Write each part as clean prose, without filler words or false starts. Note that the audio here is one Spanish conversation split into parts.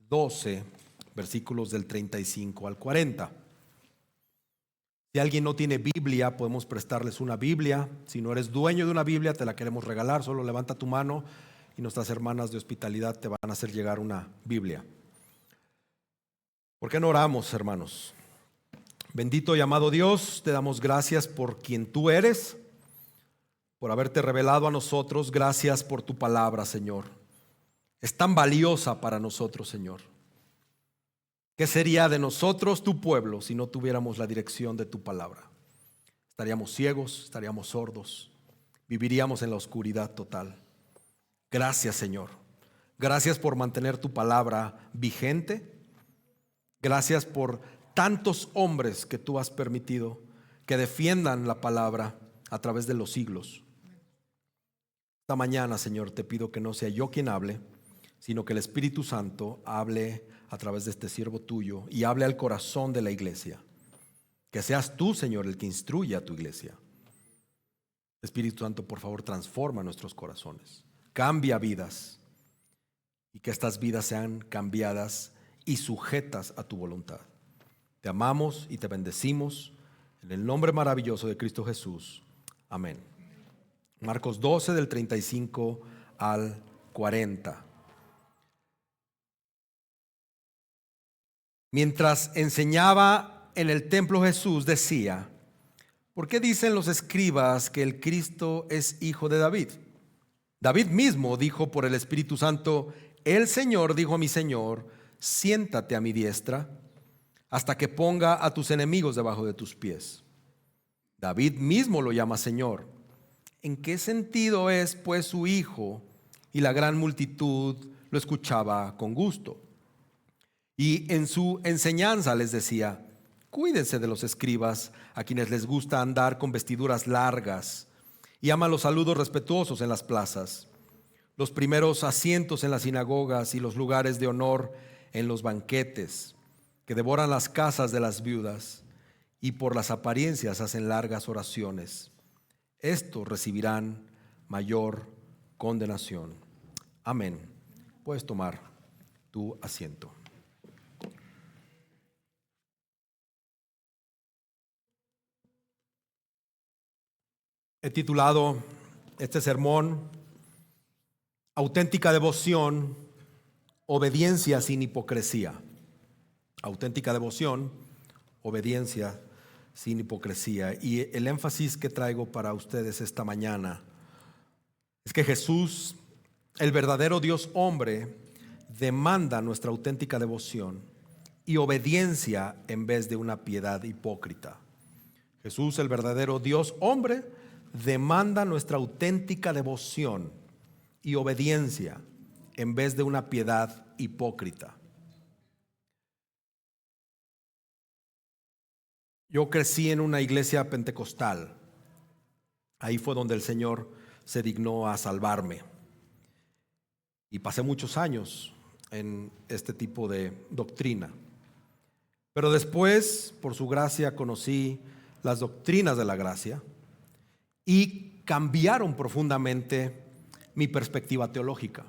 12, versículos del 35 al 40. Si alguien no tiene Biblia, podemos prestarles una Biblia. Si no eres dueño de una Biblia, te la queremos regalar. Solo levanta tu mano y nuestras hermanas de hospitalidad te van a hacer llegar una Biblia. ¿Por qué no oramos, hermanos? Bendito y amado Dios, te damos gracias por quien tú eres, por haberte revelado a nosotros. Gracias por tu palabra, Señor. Es tan valiosa para nosotros, Señor. ¿Qué sería de nosotros, tu pueblo, si no tuviéramos la dirección de tu palabra? Estaríamos ciegos, estaríamos sordos, viviríamos en la oscuridad total. Gracias, Señor. Gracias por mantener tu palabra vigente. Gracias por tantos hombres que tú has permitido que defiendan la palabra a través de los siglos. Esta mañana, Señor, te pido que no sea yo quien hable, sino que el Espíritu Santo hable a través de este siervo tuyo y hable al corazón de la iglesia. Que seas tú, Señor, el que instruya a tu iglesia. Espíritu Santo, por favor, transforma nuestros corazones, cambia vidas, y que estas vidas sean cambiadas y sujetas a tu voluntad. Te amamos y te bendecimos en el nombre maravilloso de Cristo Jesús. Amén. Marcos 12, del 35 al 40. Mientras enseñaba en el templo, Jesús decía: ¿por qué dicen los escribas que el Cristo es hijo de David? David mismo dijo por el Espíritu Santo: el Señor dijo a mi Señor, siéntate a mi diestra hasta que ponga a tus enemigos debajo de tus pies. David mismo lo llama Señor. ¿En qué sentido es pues su hijo? Y la gran multitud lo escuchaba con gusto. Y en su enseñanza les decía: cuídense de los escribas, a quienes les gusta andar con vestiduras largas y aman los saludos respetuosos en las plazas, los primeros asientos en las sinagogas y los lugares de honor en los banquetes, que devoran las casas de las viudas y por las apariencias hacen largas oraciones. Estos recibirán mayor condenación. Amén. Puedes tomar tu asiento. He titulado este sermón: Auténtica devoción, obediencia sin hipocresía. Auténtica devoción, obediencia sin hipocresía. Y el énfasis que traigo para ustedes esta mañana es que Jesús, el verdadero Dios hombre, demanda nuestra auténtica devoción y obediencia en vez de una piedad hipócrita. Jesús, el verdadero Dios hombre, demanda nuestra auténtica devoción y obediencia en vez de una piedad hipócrita. Yo crecí en una iglesia pentecostal. Ahí fue donde el Señor se dignó a salvarme. Y pasé muchos años en este tipo de doctrina. Pero después, por su gracia, conocí las doctrinas de la gracia y cambiaron profundamente mi perspectiva teológica.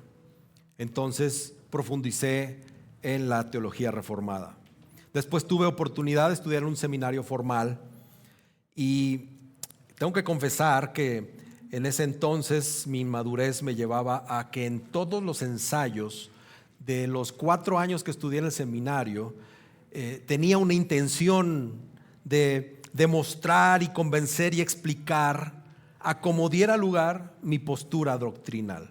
Entonces profundicé en la teología reformada. Después tuve oportunidad de estudiar en un seminario formal y tengo que confesar que en ese entonces mi inmadurez me llevaba a que en todos los ensayos de los 4 años que estudié en el seminario tenía una intención de demostrar y convencer y explicar a como diera lugar mi postura doctrinal.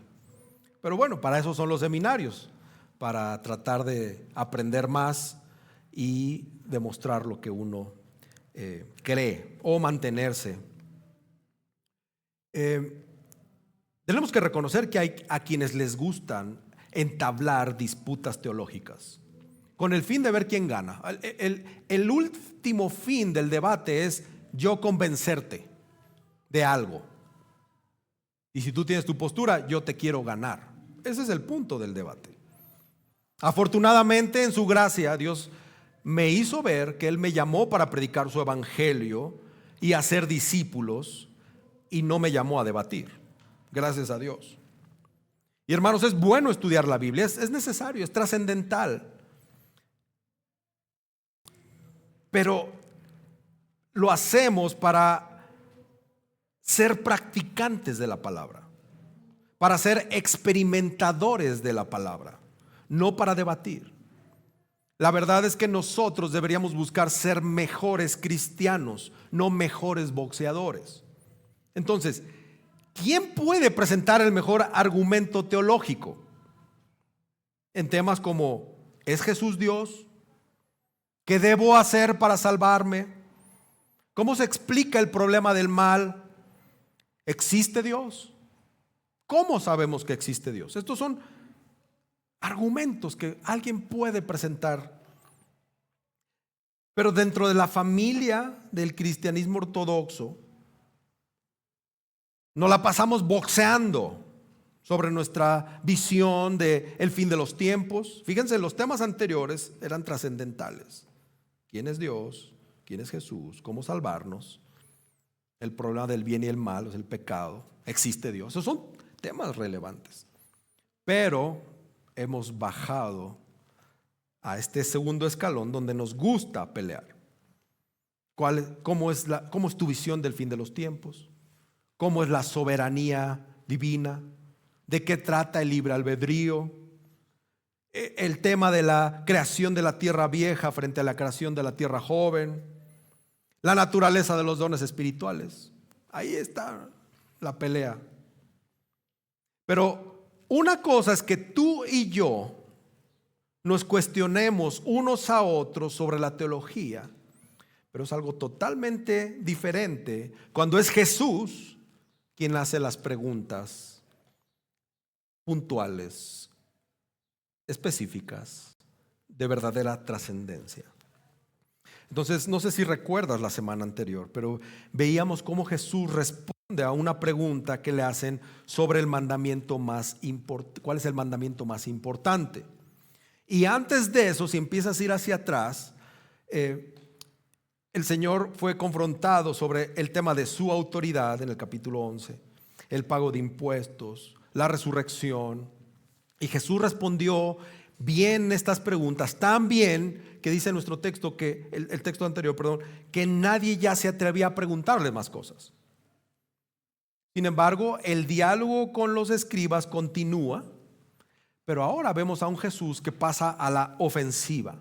Pero bueno, para eso son los seminarios, para tratar de aprender más y demostrar lo que uno cree o mantenerse. Tenemos que reconocer que hay a quienes les gustan entablar disputas teológicas con el fin de ver quién gana. El último fin del debate es yo convencerte de algo. Y si tú tienes tu postura, yo te quiero ganar. Ese es el punto del debate. Afortunadamente, en su gracia, Dios me hizo ver que Él me llamó para predicar su evangelio y hacer discípulos, y no me llamó a debatir. Gracias a Dios. Y hermanos, es bueno estudiar la Biblia, es necesario, es trascendental. pero lo hacemos para ser practicantes de la palabra, para ser experimentadores de la palabra, no para debatir. La verdad es que nosotros deberíamos buscar ser mejores cristianos, no mejores boxeadores. Entonces, ¿quién puede presentar el mejor argumento teológico en temas como ¿es Jesús Dios? ¿Qué debo hacer para salvarme? ¿Cómo se explica el problema del mal? ¿Existe Dios? ¿Cómo sabemos que existe Dios? Estos son argumentos que alguien puede presentar. Pero dentro de la familia del cristianismo ortodoxo, nos la pasamos boxeando sobre nuestra visión del fin de los tiempos. Fíjense, los temas anteriores eran trascendentales. ¿Quién es Dios? ¿Quién es Jesús? ¿Cómo salvarnos? El problema del bien y el mal, es el pecado. ¿Existe Dios? Esos son temas relevantes. Pero hemos bajado a este segundo escalón donde nos gusta pelear. ¿Cómo es tu visión del fin de los tiempos? ¿Cómo es la soberanía divina? ¿De qué trata el libre albedrío? El tema de la creación de la tierra vieja frente a la creación de la tierra joven. La naturaleza de los dones espirituales. Ahí está la pelea. Pero una cosa es que tú y yo nos cuestionemos unos a otros sobre la teología, pero es algo totalmente diferente cuando es Jesús quien hace las preguntas puntuales, específicas, de verdadera trascendencia. Entonces, no sé si recuerdas la semana anterior, pero veíamos cómo Jesús responde a una pregunta que le hacen sobre el mandamiento más importante. ¿Cuál es el mandamiento más importante? Y antes de eso, si empiezas a ir hacia atrás, el Señor fue confrontado sobre el tema de su autoridad en el capítulo 11, el pago de impuestos, la resurrección. Y Jesús respondió bien estas preguntas, tan bien que dice nuestro texto, que el texto anterior, que nadie ya se atrevía a preguntarle más cosas. Sin embargo, el diálogo con los escribas continúa, pero ahora vemos a un Jesús que pasa a la ofensiva,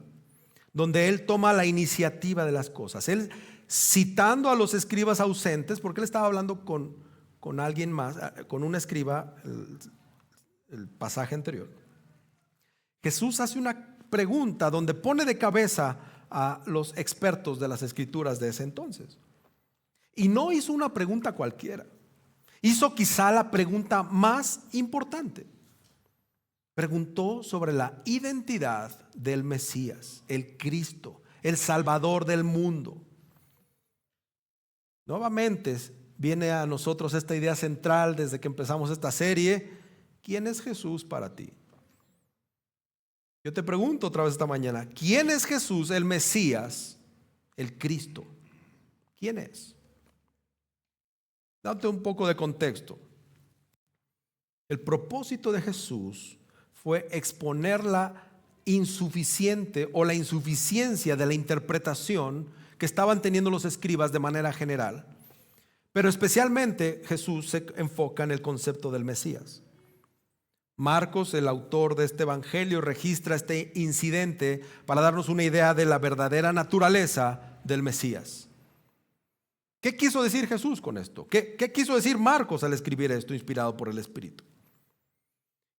donde Él toma la iniciativa de las cosas. Él, citando a los escribas ausentes, porque Él estaba hablando con alguien más, con un escriba, el pasaje anterior. Jesús hace una pregunta donde pone de cabeza a los expertos de las escrituras de ese entonces. Y no hizo una pregunta cualquiera. Hizo quizá la pregunta más importante. Preguntó sobre la identidad del Mesías, el Cristo, el Salvador del mundo. Nuevamente viene a nosotros esta idea central desde que empezamos esta serie. ¿Quién es Jesús para ti? Yo te pregunto otra vez esta mañana, ¿quién es Jesús, el Mesías, el Cristo? ¿Quién es? Date un poco de contexto. El propósito de Jesús fue exponer la insuficiente o la insuficiencia de la interpretación que estaban teniendo los escribas de manera general. Pero especialmente Jesús se enfoca en el concepto del Mesías. Marcos, el autor de este evangelio, registra este incidente para darnos una idea de la verdadera naturaleza del Mesías. ¿Qué quiso decir Jesús con esto? ¿Qué quiso decir Marcos al escribir esto inspirado por el Espíritu?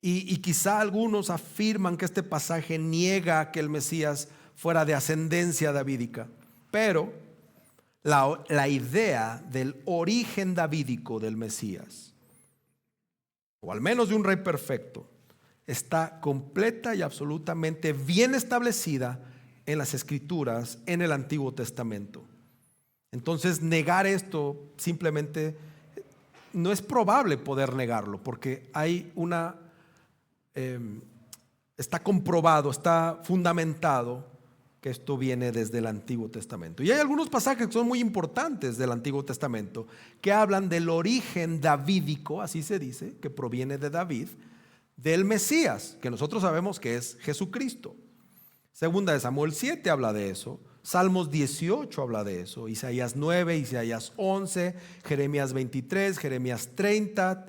Y quizá algunos afirman que este pasaje niega que el Mesías fuera de ascendencia davídica, pero la idea del origen davídico del Mesías, o al menos de un rey perfecto, está completa y absolutamente bien establecida en las Escrituras, en el Antiguo Testamento. Entonces, negar esto simplemente no es probable poder negarlo, porque hay está comprobado, está fundamentado que esto viene desde el Antiguo Testamento. Y hay algunos pasajes que son muy importantes del Antiguo Testamento que hablan del origen davídico, así se dice, que proviene de David, del Mesías, que nosotros sabemos que es Jesucristo. Segunda de Samuel 7 habla de eso. Salmos 18 habla de eso, Isaías 9, Isaías 11, Jeremías 23, Jeremías 30,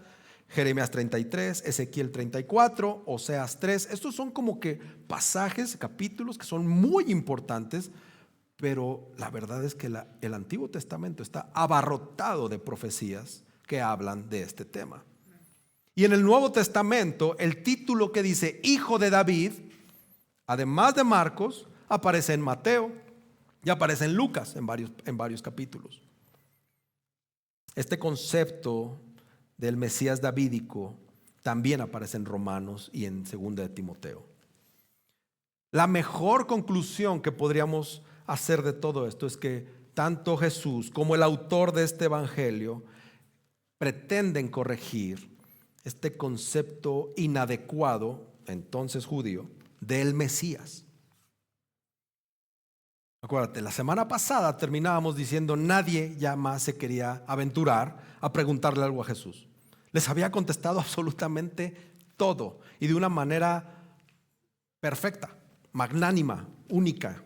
Jeremías 33, Ezequiel 34, Oseas 3. Estos son como que pasajes, capítulos que son muy importantes, pero la verdad es que el Antiguo Testamento está abarrotado de profecías que hablan de este tema. Y en el Nuevo Testamento, el título que dice Hijo de David, además de Marcos, aparece en Mateo y aparece en Lucas en varios capítulos. Este concepto del Mesías davídico también aparece en Romanos y en 2 de Timoteo. La mejor conclusión que podríamos hacer de todo esto es que tanto Jesús como el autor de este evangelio pretenden corregir este concepto inadecuado, entonces judío, del Mesías. Acuérdate, la semana pasada terminábamos diciendo nadie ya más se quería aventurar a preguntarle algo a Jesús. Les había contestado absolutamente todo y de una manera perfecta, magnánima, única.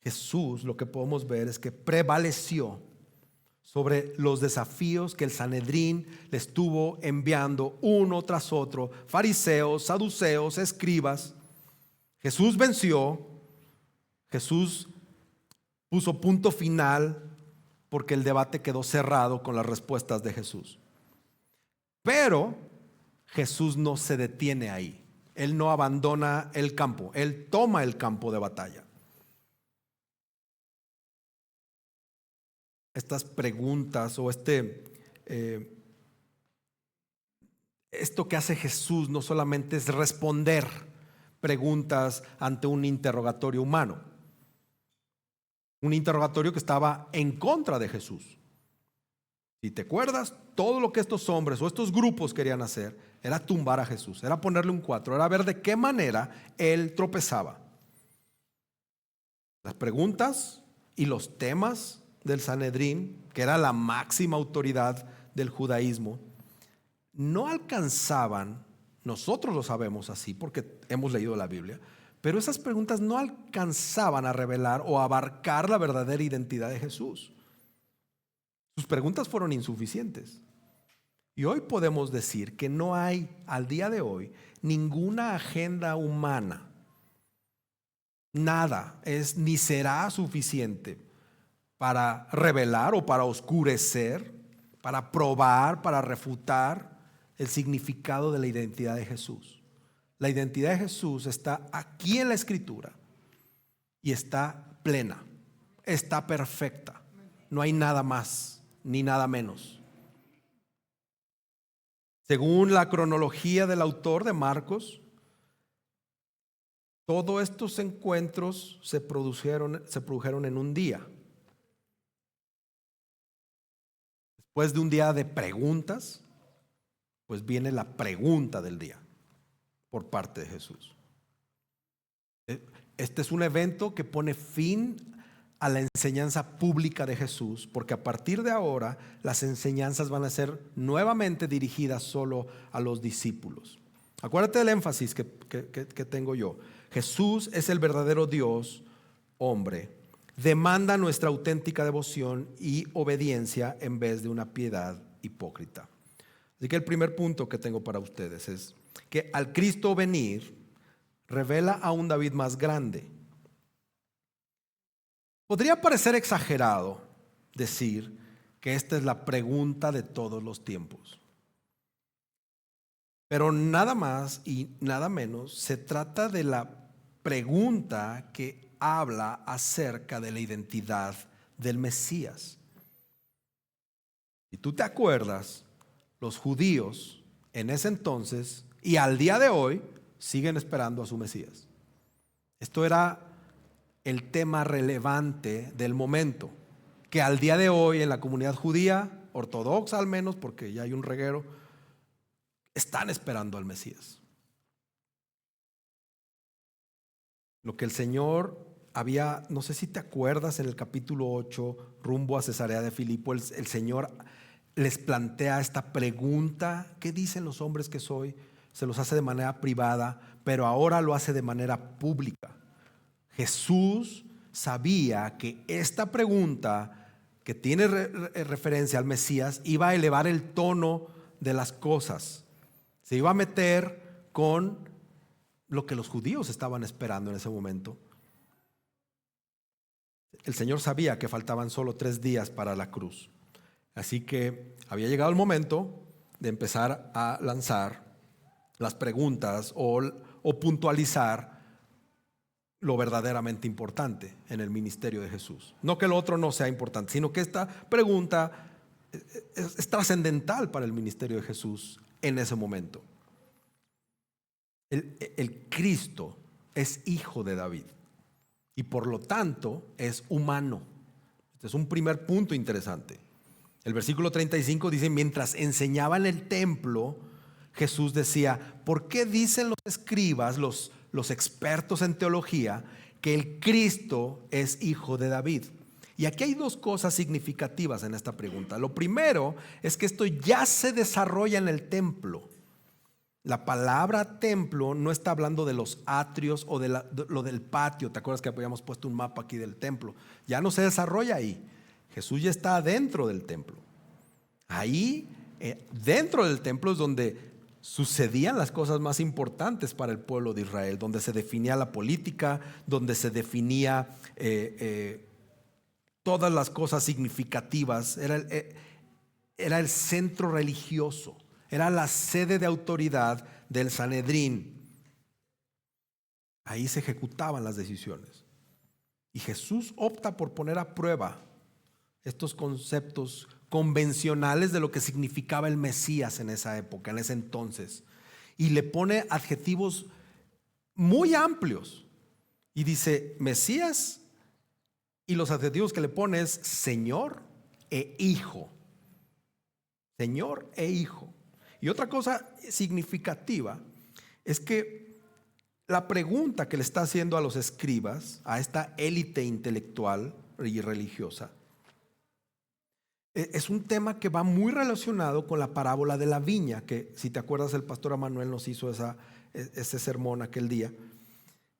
Jesús, lo que podemos ver es que prevaleció sobre los desafíos que el Sanedrín le estuvo enviando uno tras otro, fariseos, saduceos, escribas. Jesús venció, Jesús puso punto final porque el debate quedó cerrado con las respuestas de Jesús. Pero Jesús no se detiene ahí. Él no abandona el campo, Él toma el campo de batalla. Estas preguntas o esto que hace Jesús no solamente es responder preguntas ante un interrogatorio humano, un interrogatorio que estaba en contra de Jesús. Si te acuerdas, todo lo que estos hombres o estos grupos querían hacer era tumbar a Jesús, era ponerle un 4, era ver de qué manera él tropezaba. Las preguntas y los temas del Sanedrín, que era la máxima autoridad del judaísmo, no alcanzaban, nosotros lo sabemos así porque hemos leído la Biblia, pero esas preguntas no alcanzaban a revelar o abarcar la verdadera identidad de Jesús. Sus preguntas fueron insuficientes. Y hoy podemos decir que no hay al día de hoy ninguna agenda humana, nada es ni será suficiente para revelar o para oscurecer, para probar, para refutar el significado de la identidad de Jesús. La identidad de Jesús está aquí en la Escritura y está plena, está perfecta. No hay nada más ni nada menos. Según la cronología del autor de Marcos, todos estos encuentros se produjeron en un día. Después de un día de preguntas, pues viene la pregunta del día por parte de Jesús. Este es un evento que pone fin a la enseñanza pública de Jesús, porque a partir de ahora las enseñanzas van a ser nuevamente dirigidas solo a los discípulos. Acuérdate del énfasis que tengo yo. Jesús es el verdadero Dios, hombre. Demanda nuestra auténtica devoción y obediencia en vez de una piedad hipócrita. Así que el primer punto que tengo para ustedes es que al Cristo venir revela a un David más grande. Podría parecer exagerado decir que esta es la pregunta de todos los tiempos, pero nada más y nada menos se trata de la pregunta que habla acerca de la identidad del Mesías. Si tú te acuerdas, los judíos en ese entonces y al día de hoy siguen esperando a su Mesías. Esto era el tema relevante del momento, que al día de hoy en la comunidad judía, ortodoxa al menos, porque ya hay un reguero, están esperando al Mesías. Lo que el Señor había, no sé si te acuerdas, en el capítulo 8, rumbo a Cesarea de Filipo, el Señor les plantea esta pregunta: ¿qué dicen los hombres que soy? Se los hace de manera privada, pero ahora lo hace de manera pública. Jesús sabía que esta pregunta que tiene referencia al Mesías iba a elevar el tono de las cosas. Se iba a meter con lo que los judíos estaban esperando en ese momento. El Señor sabía que faltaban solo 3 días para la cruz. Así que había llegado el momento de empezar a lanzar las preguntas o puntualizar lo verdaderamente importante en el ministerio de Jesús. No que lo otro no sea importante, sino que esta pregunta es trascendental para el ministerio de Jesús en ese momento. El Cristo es hijo de David y por lo tanto es humano. Este es un primer punto interesante. El versículo 35 dice: mientras enseñaba en el templo, Jesús decía: ¿por qué dicen los escribas, los expertos en teología, que el Cristo es hijo de David? Y aquí hay 2 cosas significativas en esta pregunta. Lo primero es que esto ya se desarrolla en el templo. La palabra templo no está hablando de los atrios o de lo del patio. ¿Te acuerdas que habíamos puesto un mapa aquí del templo? Ya no se desarrolla ahí. Jesús ya está dentro del templo. Ahí, dentro del templo es donde sucedían las cosas más importantes para el pueblo de Israel, donde se definía la política, donde se definía todas las cosas significativas. Era el centro religioso, era la sede de autoridad del Sanedrín. Ahí se ejecutaban las decisiones. Y Jesús opta por poner a prueba estos conceptos convencionales de lo que significaba el Mesías en esa época, en ese entonces. Y le pone adjetivos muy amplios. Y dice Mesías, y los adjetivos que le pone es Señor e Hijo. Señor e Hijo. Y otra cosa significativa es que la pregunta que le está haciendo a los escribas, a esta élite intelectual y religiosa, es un tema que va muy relacionado con la parábola de la viña, que si te acuerdas el pastor Emanuel nos hizo ese sermón aquel día,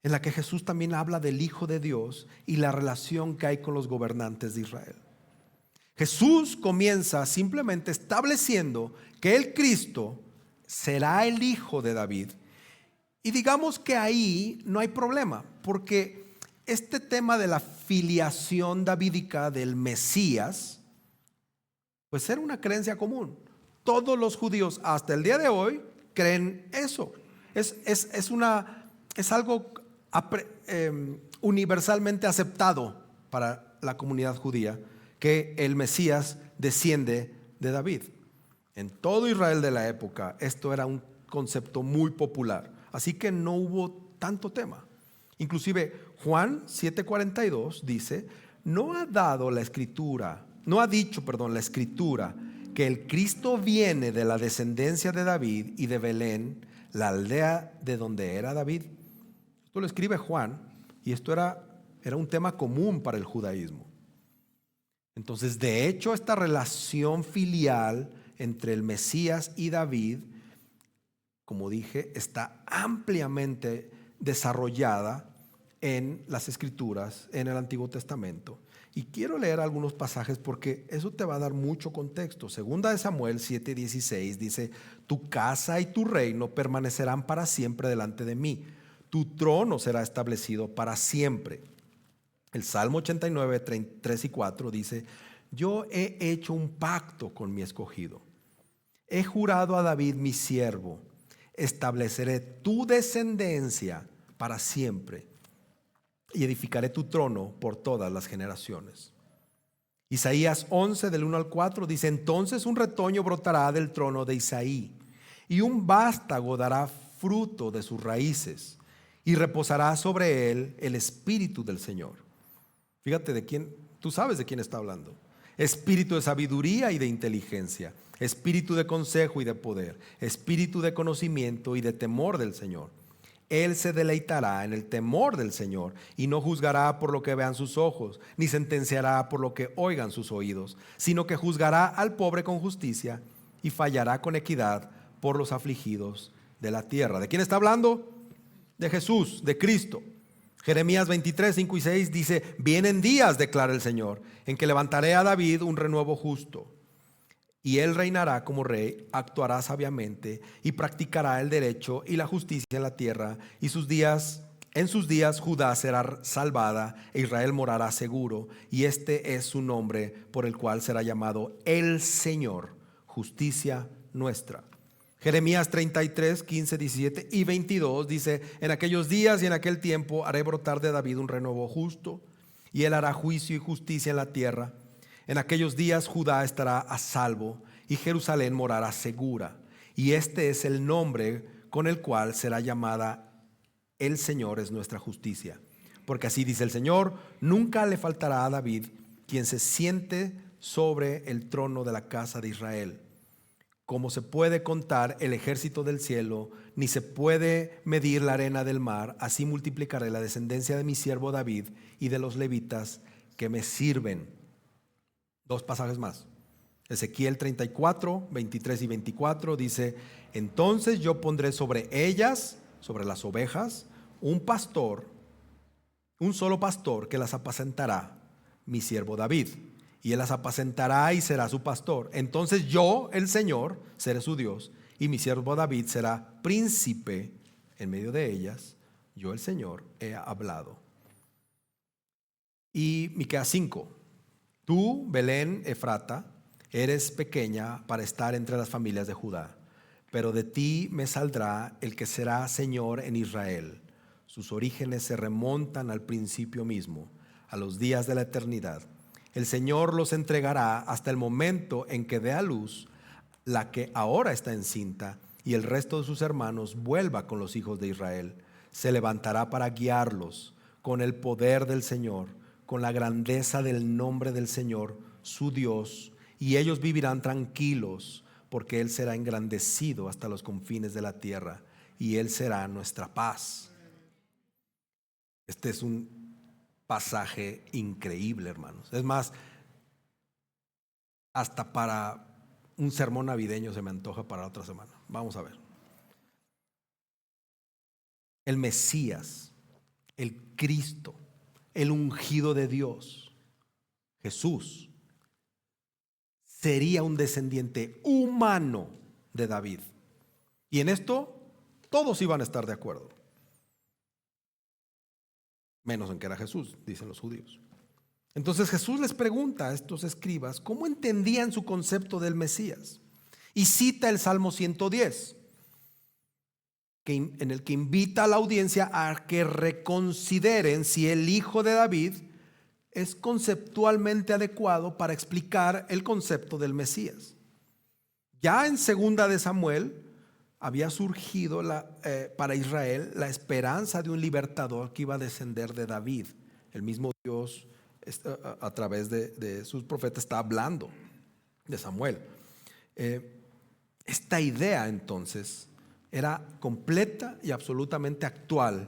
en la que Jesús también habla del Hijo de Dios y la relación que hay con los gobernantes de Israel. Jesús comienza simplemente estableciendo que el Cristo será el Hijo de David. Y digamos que ahí no hay problema, porque este tema de la filiación davídica del Mesías, pues era una creencia común. Todos los judíos hasta el día de hoy creen eso. Es algo universalmente aceptado para la comunidad judía, que el Mesías desciende de David. En todo Israel de la época esto era un concepto muy popular, así que no hubo tanto tema. Inclusive Juan 7:42 dice: no ha dicho la escritura que el Cristo viene de la descendencia de David y de Belén, la aldea de donde era David. Esto lo escribe Juan, y esto era un tema común para el judaísmo. Entonces, de hecho, esta relación filial entre el Mesías y David, como dije, está ampliamente desarrollada en las Escrituras, en el Antiguo Testamento. Y quiero leer algunos pasajes porque eso te va a dar mucho contexto. Segunda de Samuel 7:16 dice: tu casa y tu reino permanecerán para siempre delante de mí, tu trono será establecido para siempre. El Salmo 89, 3 y 4 dice: yo he hecho un pacto con mi escogido, he jurado a David mi siervo, estableceré tu descendencia para siempre y edificaré tu trono por todas las generaciones. Isaías 11 del 1 al 4 dice: entonces un retoño brotará del trono de Isaí, y un vástago dará fruto de sus raíces, y reposará sobre él el espíritu del Señor. Fíjate de quién, tú sabes de quién está hablando. Espíritu de sabiduría y de inteligencia, espíritu de consejo y de poder, espíritu de conocimiento y de temor del Señor. Él se deleitará en el temor del Señor y no juzgará por lo que vean sus ojos, ni sentenciará por lo que oigan sus oídos, sino que juzgará al pobre con justicia y fallará con equidad por los afligidos de la tierra. ¿De quién está hablando? De Jesús, de Cristo. Jeremías 23, 5 y 6 dice: vienen días, declara el Señor, en que levantaré a David un renuevo justo, y él reinará como rey, actuará sabiamente y practicará el derecho y la justicia en la tierra, y en sus días Judá será salvada e Israel morará seguro, y este es su nombre por el cual será llamado el Señor, justicia nuestra. Jeremías 33, 15, 17 y 22 dice: en aquellos días y en aquel tiempo haré brotar de David un renuevo justo, y él hará juicio y justicia en la tierra. En aquellos días Judá estará a salvo y Jerusalén morará segura. Y este es el nombre con el cual será llamada: el Señor es nuestra justicia. Porque así dice el Señor: nunca le faltará a David quien se siente sobre el trono de la casa de Israel. Como se puede contar el ejército del cielo, ni se puede medir la arena del mar, así multiplicaré la descendencia de mi siervo David y de los levitas que me sirven. Dos pasajes más. Ezequiel 34, 23 y 24 dice: entonces yo pondré sobre ellas, sobre las ovejas, un pastor, un solo pastor que las apacentará, mi siervo David. Y él las apacentará y será su pastor. Entonces yo, el Señor, seré su Dios, y mi siervo David será príncipe en medio de ellas. Yo, el Señor, he hablado. Y Miqueas 5: tú, Belén Efrata, eres pequeña para estar entre las familias de Judá, pero de ti me saldrá el que será Señor en Israel. Sus orígenes se remontan al principio mismo, a los días de la eternidad. El Señor los entregará hasta el momento en que dé a luz la que ahora está encinta, y el resto de sus hermanos vuelva con los hijos de Israel. Se levantará para guiarlos con el poder del Señor, con la grandeza del nombre del Señor, su Dios, y ellos vivirán tranquilos, porque Él será engrandecido hasta los confines de la tierra, y Él será nuestra paz. Este es un pasaje increíble, hermanos. Es más, hasta para un sermón navideño se me antoja para la otra semana. Vamos a ver. El Mesías, el Cristo, el ungido de Dios, Jesús, sería un descendiente humano de David. Y en esto todos iban a estar de acuerdo, menos en que era Jesús, dicen los judíos. Entonces Jesús les pregunta a estos escribas cómo entendían su concepto del Mesías, y cita el Salmo 110, en el que invita a la audiencia a que reconsideren si el hijo de David es conceptualmente adecuado para explicar el concepto del Mesías. Ya en segunda de Samuel había surgido para Israel la esperanza de un libertador que iba a descender de David. El mismo Dios a través de sus profetas está hablando de Samuel. Esta idea entonces era completa y absolutamente actual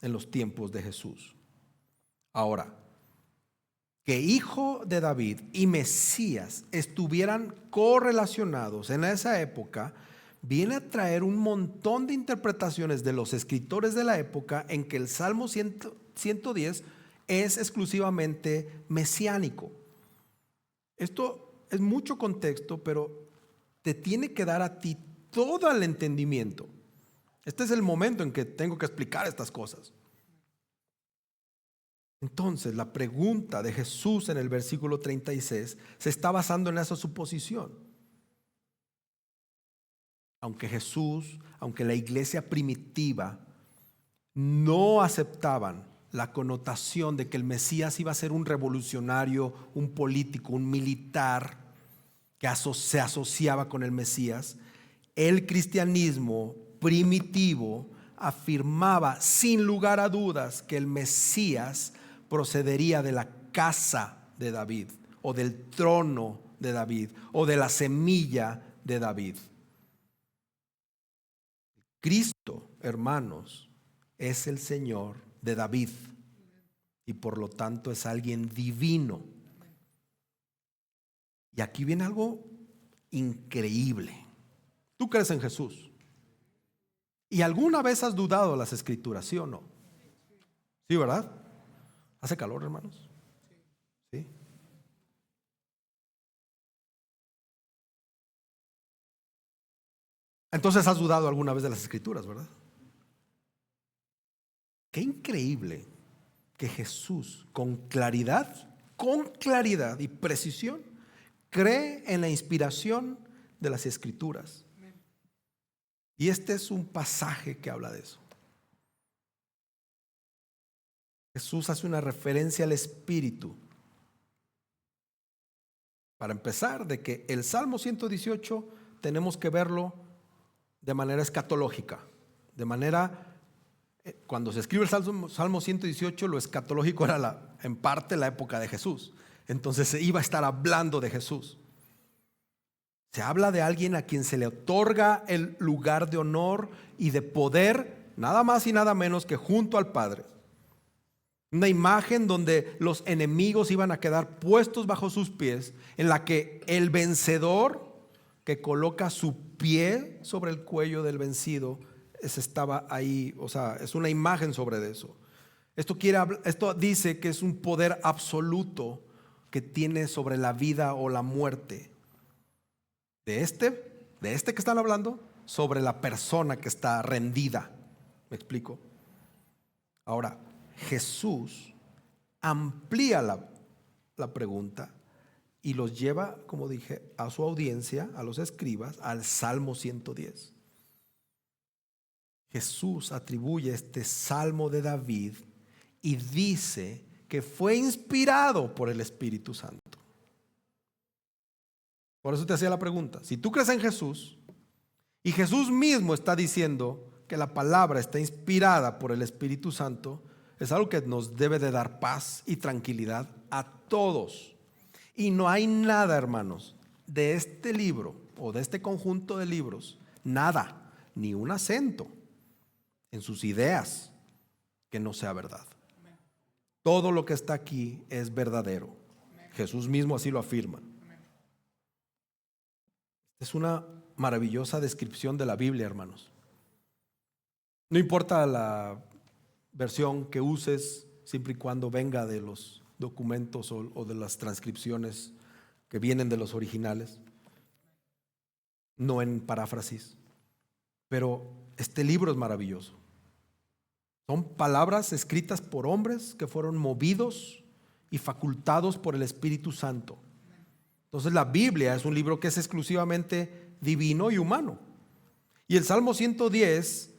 en los tiempos de Jesús. Ahora, que hijo de David y Mesías estuvieran correlacionados en esa época viene a traer un montón de interpretaciones de los escritores de la época, en que el Salmo 110 es exclusivamente mesiánico. Esto es mucho contexto, pero te tiene que dar a ti todo el entendimiento. Este es el momento en que tengo que explicar estas cosas. Entonces, la pregunta de Jesús en el versículo 36 se está basando en esa suposición. Aunque la iglesia primitiva no aceptaban la connotación de que el Mesías iba a ser un revolucionario, un político, un militar que se asociaba con el Mesías, el cristianismo primitivo afirmaba sin lugar a dudas que el Mesías procedería de la casa de David, o del trono de David, o de la semilla de David. Cristo, hermanos, es el Señor de David, y por lo tanto es alguien divino. Y aquí viene algo increíble. ¿Tú crees en Jesús? ¿Y alguna vez has dudado las escrituras, sí o no? Sí, ¿verdad? Hace calor, hermanos. Sí. Entonces has dudado alguna vez de las Escrituras, ¿verdad? Qué increíble que Jesús con claridad y precisión cree en la inspiración de las Escrituras. Y este es un pasaje que habla de eso. Jesús hace una referencia al Espíritu. Para empezar, de que el Salmo 118 tenemos que verlo de manera escatológica. De manera, cuando se escribe el Salmo 118, lo escatológico era en parte la época de Jesús. Entonces se iba a estar hablando de Jesús. Se habla de alguien a quien se le otorga el lugar de honor y de poder, nada más y nada menos que junto al Padre. Una imagen donde los enemigos iban a quedar puestos bajo sus pies, en la que el vencedor que coloca su pie sobre el cuello del vencido estaba ahí. O sea, es una imagen sobre eso. Esto dice que es un poder absoluto que tiene sobre la vida o la muerte. De este que están hablando, sobre la persona que está rendida. ¿Me explico? Ahora, Jesús amplía la pregunta y los lleva, como dije, a su audiencia, a los escribas, al Salmo 110. Jesús atribuye este Salmo de David y dice que fue inspirado por el Espíritu Santo. Por eso te hacía la pregunta: si tú crees en Jesús y Jesús mismo está diciendo que la palabra está inspirada por el Espíritu Santo, es algo que nos debe de dar paz y tranquilidad a todos. Y no hay nada, hermanos, de este libro o de este conjunto de libros, nada, ni un acento en sus ideas que no sea verdad. Todo lo que está aquí es verdadero. Jesús mismo así lo afirma. Es una maravillosa descripción de la Biblia, hermanos. No importa la versión que uses, siempre y cuando venga de los documentos o de las transcripciones que vienen de los originales, no en paráfrasis. Pero este libro es maravilloso. Son palabras escritas por hombres que fueron movidos y facultados por el Espíritu Santo. Entonces la Biblia es un libro que es exclusivamente divino y humano. Y el Salmo 110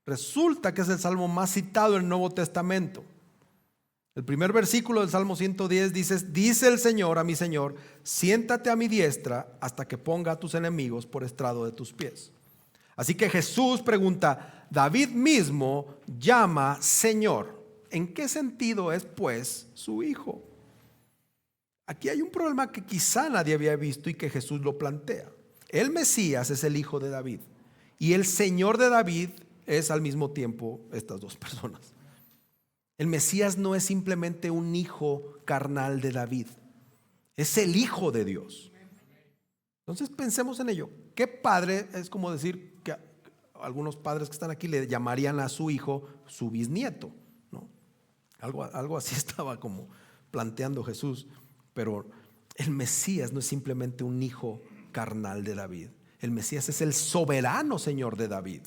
resulta que es el salmo más citado en el Nuevo Testamento. El primer versículo del Salmo 110 dice el Señor a mi Señor: siéntate a mi diestra hasta que ponga a tus enemigos por estrado de tus pies. Así que Jesús pregunta, David mismo llama Señor. ¿En qué sentido es pues su hijo? Aquí hay un problema que quizá nadie había visto y que Jesús lo plantea. El Mesías es el hijo de David y el Señor de David es al mismo tiempo estas dos personas. El Mesías no es simplemente un hijo carnal de David, es el hijo de Dios. Entonces pensemos en ello. ¿Qué padre? Es como decir que algunos padres que están aquí le llamarían a su hijo su bisnieto, ¿no? Algo así estaba como planteando Jesús. Pero el Mesías no es simplemente un hijo carnal de David. El Mesías es el soberano Señor de David.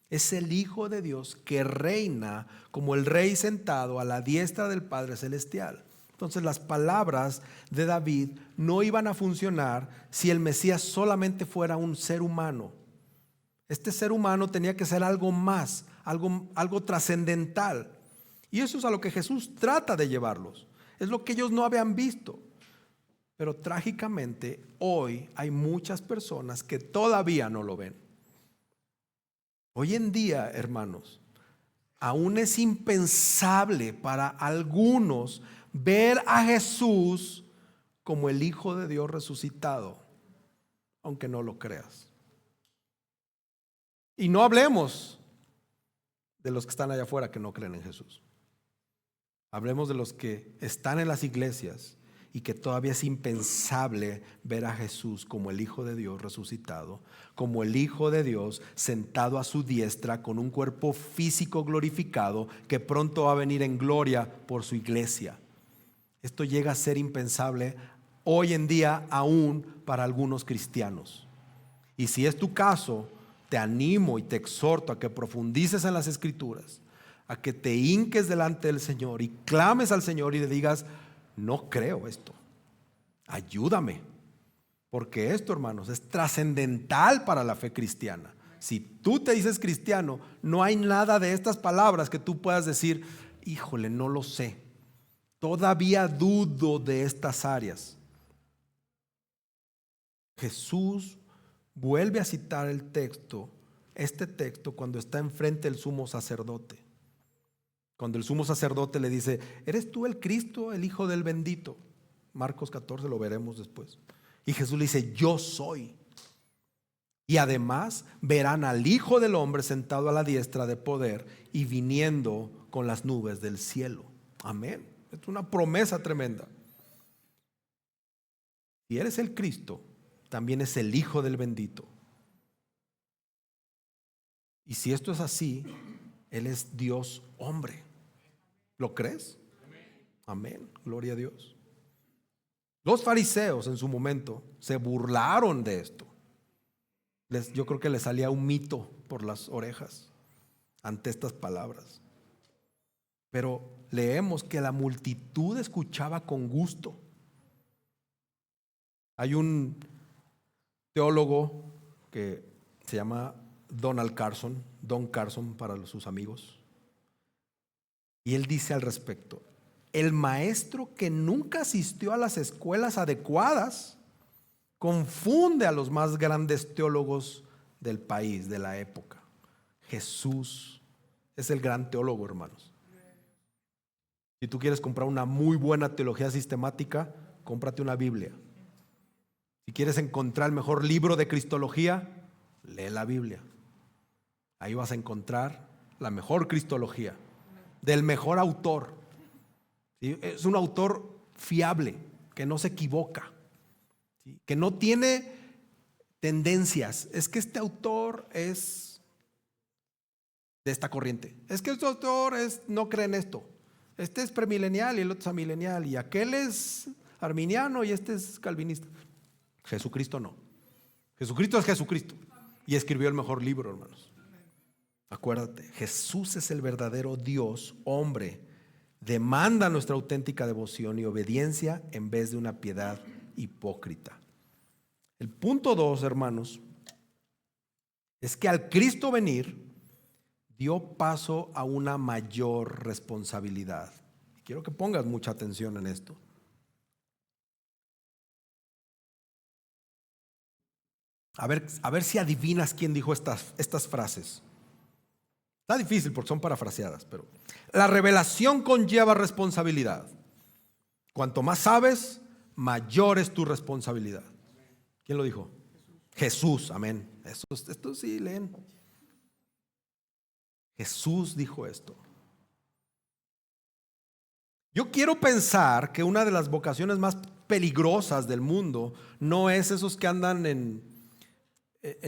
Es el Hijo de Dios que reina como el Rey sentado a la diestra del Padre Celestial. Entonces las palabras de David no iban a funcionar si el Mesías solamente fuera un ser humano. Este ser humano tenía que ser algo más, algo trascendental. Y eso es a lo que Jesús trata de llevarlos. Es lo que ellos no habían visto. Pero trágicamente hoy hay muchas personas que todavía no lo ven. Hoy en día, hermanos, aún es impensable para algunos ver a Jesús como el Hijo de Dios resucitado, aunque no lo creas. Y no hablemos de los que están allá afuera que no creen en Jesús. Hablemos de los que están en las iglesias y que todavía es impensable ver a Jesús como el Hijo de Dios resucitado, como el Hijo de Dios sentado a su diestra con un cuerpo físico glorificado que pronto va a venir en gloria por su iglesia. Esto llega a ser impensable hoy en día aún para algunos cristianos. Y si es tu caso, te animo y te exhorto a que profundices en las Escrituras, a que te hinques delante del Señor y clames al Señor y le digas: no creo esto, ayúdame, porque esto, hermanos, es trascendental para la fe cristiana. Si tú te dices cristiano, no hay nada de estas palabras que tú puedas decir: híjole, no lo sé, todavía dudo de estas áreas. Jesús vuelve a citar este texto cuando está enfrente del sumo sacerdote. Cuando el sumo sacerdote le dice: ¿eres tú el Cristo, el Hijo del bendito? Marcos 14, lo veremos después. Y Jesús le dice: yo soy. Y además verán al Hijo del Hombre sentado a la diestra de poder y viniendo con las nubes del cielo. Amén. Es una promesa tremenda. Si eres el Cristo, también es el Hijo del bendito. Y si esto es así, Él es Dios hombre. ¿Lo crees? Amén. Gloria a Dios. Los fariseos en su momento se burlaron de esto. Yo creo que les salía un mito por las orejas ante estas palabras. Pero leemos que la multitud escuchaba con gusto. Hay un teólogo que se llama Don Carson para sus amigos, y él dice al respecto: el maestro que nunca asistió a las escuelas adecuadas confunde a los más grandes teólogos del país, de la época. Jesús es el gran teólogo, hermanos. Si tú quieres comprar una muy buena teología sistemática, cómprate una Biblia. Si quieres encontrar el mejor libro de cristología, lee la Biblia. Ahí vas a encontrar la mejor cristología del mejor autor. ¿Sí? Es un autor fiable, que no se equivoca, ¿sí? Que no tiene tendencias. Es que este autor es de esta corriente. Es que este autor no cree en esto. Este es premilenial y el otro es amilenial, y aquel es arminiano y este es calvinista. Jesucristo no. Jesucristo es Jesucristo y escribió el mejor libro, hermanos. Acuérdate, Jesús es el verdadero Dios, hombre. Demanda nuestra auténtica devoción y obediencia en vez de una piedad hipócrita. El punto 2, hermanos, es que al Cristo venir dio paso a una mayor responsabilidad. Quiero que pongas mucha atención en esto. A ver si adivinas quién dijo estas frases. Está difícil porque son parafraseadas, pero la revelación conlleva responsabilidad. Cuanto más sabes, mayor es tu responsabilidad. ¿Quién lo dijo? Jesús, amén. Esto sí leen. Jesús dijo esto. Yo quiero pensar que una de las vocaciones más peligrosas del mundo no es esos que andan en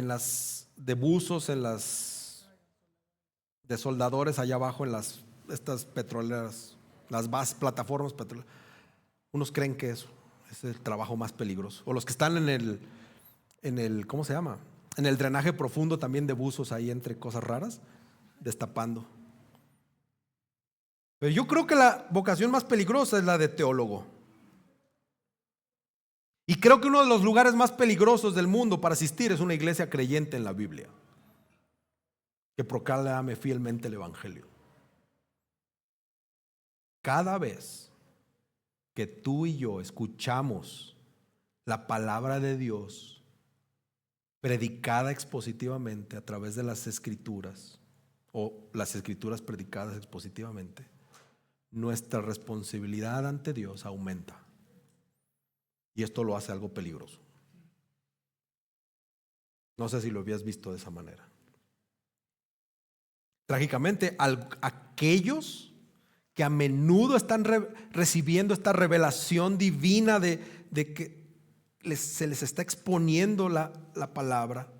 las de buzos, en las de soldadores allá abajo, en estas petroleras, las plataformas petroleras. Unos creen que eso es el trabajo más peligroso. O los que están en el ¿cómo se llama? En el drenaje profundo también de buzos, ahí entre cosas raras, destapando. Pero yo creo que la vocación más peligrosa es la de teólogo. Y creo que uno de los lugares más peligrosos del mundo para asistir es una iglesia creyente en la Biblia, que proclame fielmente el evangelio. Cada vez que tú y yo escuchamos la palabra de Dios predicada expositivamente a través de las escrituras, o las escrituras predicadas expositivamente, nuestra responsabilidad ante Dios aumenta. Y esto lo hace algo peligroso. No sé si lo habías visto de esa manera. Trágicamente, aquellos que a menudo están recibiendo esta revelación divina de que se les está exponiendo la palabra,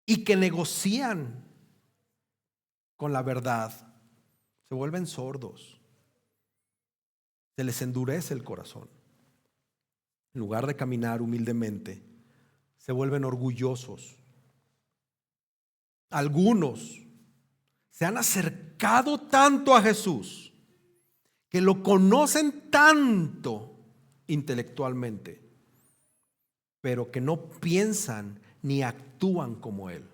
y que negocian con la verdad, se vuelven sordos, se les endurece el corazón. En lugar de caminar humildemente, se vuelven orgullosos. Algunos se han acercado tanto a Jesús, que lo conocen tanto intelectualmente, pero que no piensan ni actúan como Él.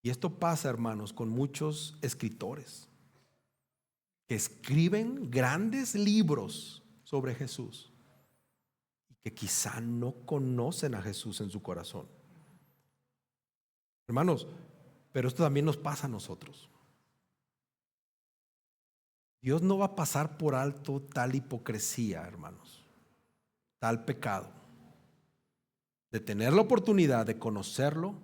Y esto pasa, hermanos, con muchos escritores que escriben grandes libros sobre Jesús y que quizá no conocen a Jesús en su corazón. Hermanos, pero esto también nos pasa a nosotros. Dios no va a pasar por alto tal hipocresía, hermanos, tal pecado, de tener la oportunidad de conocerlo,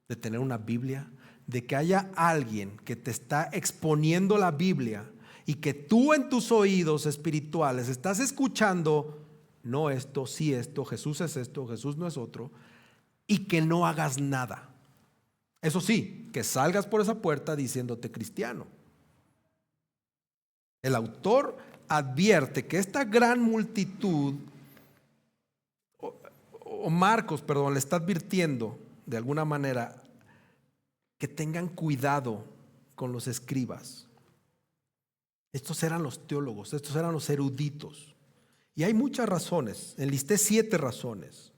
de tener una Biblia, de que haya alguien que te está exponiendo la Biblia y que tú en tus oídos espirituales estás escuchando, no esto, sí esto, Jesús es esto, Jesús no es otro, y que no hagas nada. Eso sí, que salgas por esa puerta diciéndote cristiano. El autor advierte que esta gran multitud, o Marcos, perdón, le está advirtiendo de alguna manera que tengan cuidado con los escribas. Estos eran los teólogos, estos eran los eruditos. Y hay muchas razones, enlisté 7 razones.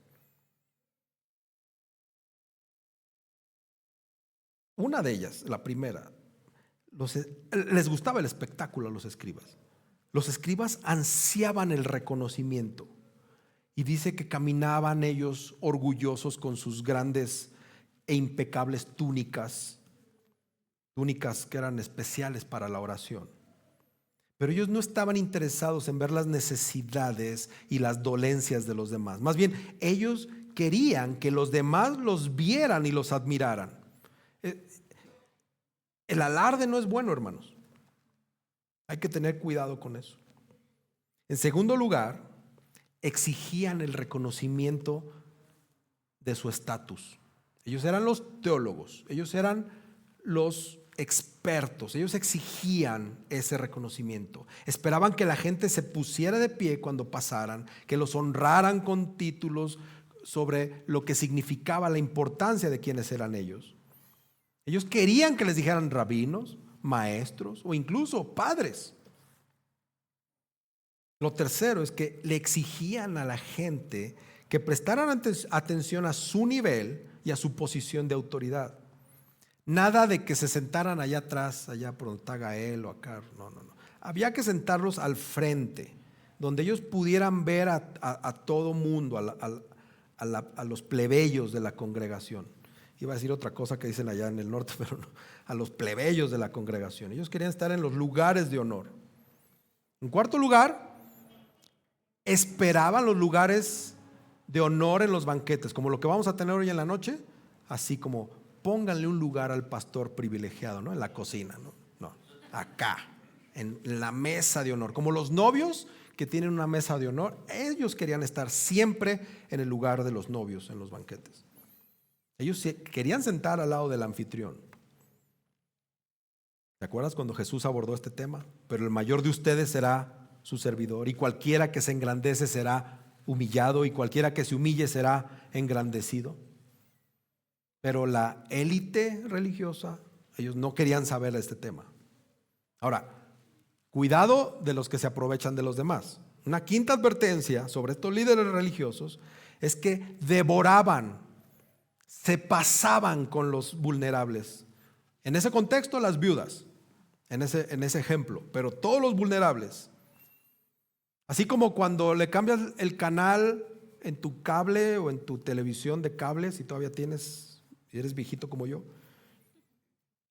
Una de ellas, la primera, les gustaba el espectáculo a los escribas. Los escribas ansiaban el reconocimiento. Y dice que caminaban ellos orgullosos con sus grandes e impecables túnicas que eran especiales para la oración. Pero ellos no estaban interesados en ver las necesidades y las dolencias de los demás. Más bien, ellos querían que los demás los vieran y los admiraran. El alarde no es bueno, hermanos. Hay que tener cuidado con eso. En segundo lugar, exigían el reconocimiento de su estatus. Ellos eran los teólogos, ellos eran los expertos, ellos exigían ese reconocimiento. Esperaban que la gente se pusiera de pie cuando pasaran, que los honraran con títulos sobre lo que significaba la importancia de quienes eran ellos. Ellos querían que les dijeran rabinos, maestros o incluso padres. Lo tercero es que le exigían a la gente que prestaran atención a su nivel y a su posición de autoridad. Nada de que se sentaran allá atrás, allá por donde está Gael o acá. No. Había que sentarlos al frente, donde ellos pudieran ver a todo mundo, a los plebeyos de la congregación. Iba a decir otra cosa que dicen allá en el norte, pero no, a los plebeyos de la congregación. Ellos querían estar en los lugares de honor. En cuarto lugar, esperaban los lugares de honor en los banquetes, como lo que vamos a tener hoy en la noche, así como pónganle un lugar al pastor privilegiado, ¿no? En la cocina, no, acá, en la mesa de honor, como los novios que tienen una mesa de honor. Ellos querían estar siempre en el lugar de los novios en los banquetes. Ellos querían sentar al lado del anfitrión. ¿Te acuerdas cuando Jesús abordó este tema? Pero el mayor de ustedes será su servidor, y cualquiera que se engrandece será humillado, y cualquiera que se humille será engrandecido. Pero la élite religiosa, ellos no querían saber de este tema. Ahora, cuidado de los que se aprovechan de los demás. Una quinta advertencia sobre estos líderes religiosos es que devoraban, se pasaban con los vulnerables. En ese contexto, las viudas, en ese ejemplo, pero todos los vulnerables. Así como cuando le cambias el canal en tu cable o en tu televisión de cable, si todavía tienes, si eres viejito como yo,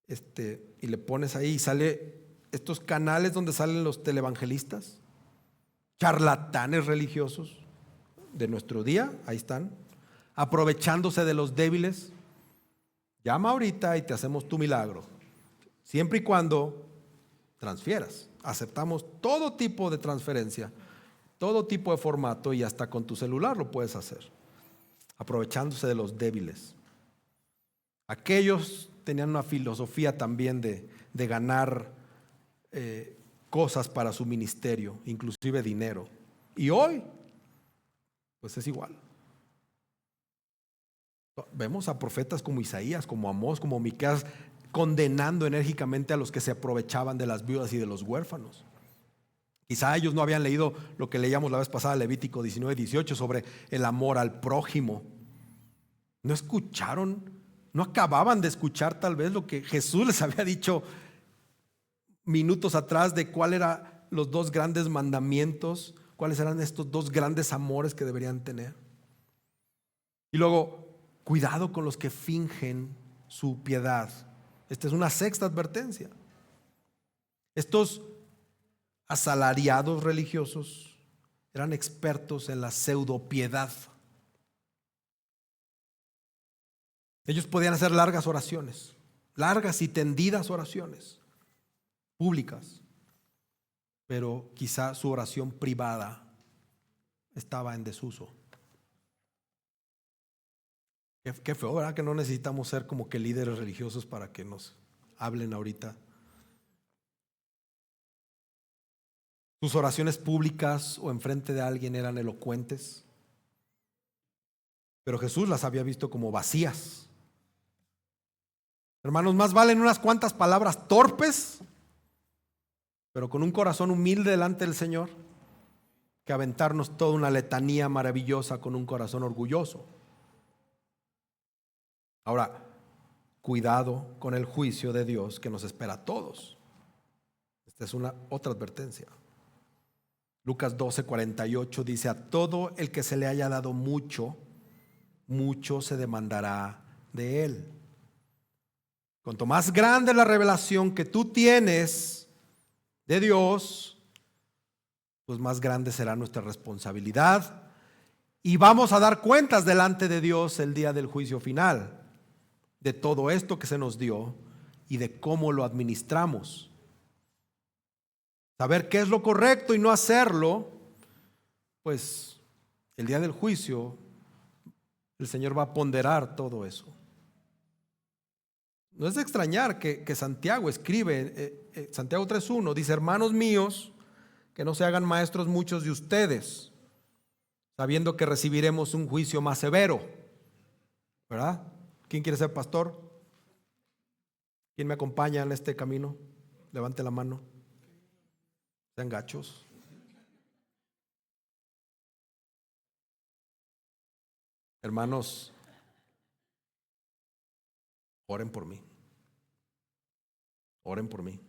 y le pones ahí y sale estos canales donde salen los televangelistas, charlatanes religiosos de nuestro día, ahí están, aprovechándose de los débiles. Llama ahorita y te hacemos tu milagro. siempre y cuando transfieras. Aceptamos todo tipo de transferencia, todo tipo de formato, y hasta con tu celular lo puedes hacer, aprovechándose de los débiles. Aquellos tenían una filosofía también de ganar cosas para su ministerio, inclusive dinero. Y hoy, pues es igual. Vemos a profetas como Isaías, como Amós, como Miqueas, condenando enérgicamente a los que se aprovechaban de las viudas y de los huérfanos. Quizá ellos no habían leído lo que leíamos la vez pasada, Levítico 19-18, sobre el amor al prójimo. No escucharon, no acababan de escuchar tal vez lo que Jesús les había dicho minutos atrás de cuáles eran los dos grandes mandamientos, cuáles eran estos dos grandes amores que deberían tener. Y luego, cuidado con los que fingen su piedad. Esta es una sexta advertencia. Estos asalariados religiosos eran expertos en la pseudopiedad. Ellos podían hacer largas oraciones, largas y tendidas oraciones públicas, pero quizá su oración privada estaba en desuso. Qué feo, ¿verdad? Que no necesitamos ser como que líderes religiosos para que nos hablen ahorita. Sus oraciones públicas o enfrente de alguien eran elocuentes, pero Jesús las había visto como vacías. Hermanos, más valen unas cuantas palabras torpes, pero con un corazón humilde delante del Señor, que aventarnos toda una letanía maravillosa con un corazón orgulloso. Ahora, cuidado con el juicio de Dios que nos espera a todos. Esta es otra advertencia. Lucas 12:48 dice: a todo el que se le haya dado mucho, mucho se demandará de él. Cuanto más grande la revelación que tú tienes de Dios, pues más grande será nuestra responsabilidad, y vamos a dar cuentas delante de Dios el día del juicio final de todo esto que se nos dio y de cómo lo administramos. Saber qué es lo correcto y no hacerlo, pues el día del juicio el Señor va a ponderar todo eso. No es de extrañar que Santiago escribe, Santiago 3:1, dice: hermanos míos, que no se hagan maestros muchos de ustedes, sabiendo que recibiremos un juicio más severo. ¿Verdad? ¿Quién quiere ser pastor? ¿Quién me acompaña en este camino? Levante la mano. Sean gachos. Hermanos, oren por mí. Oren por mí.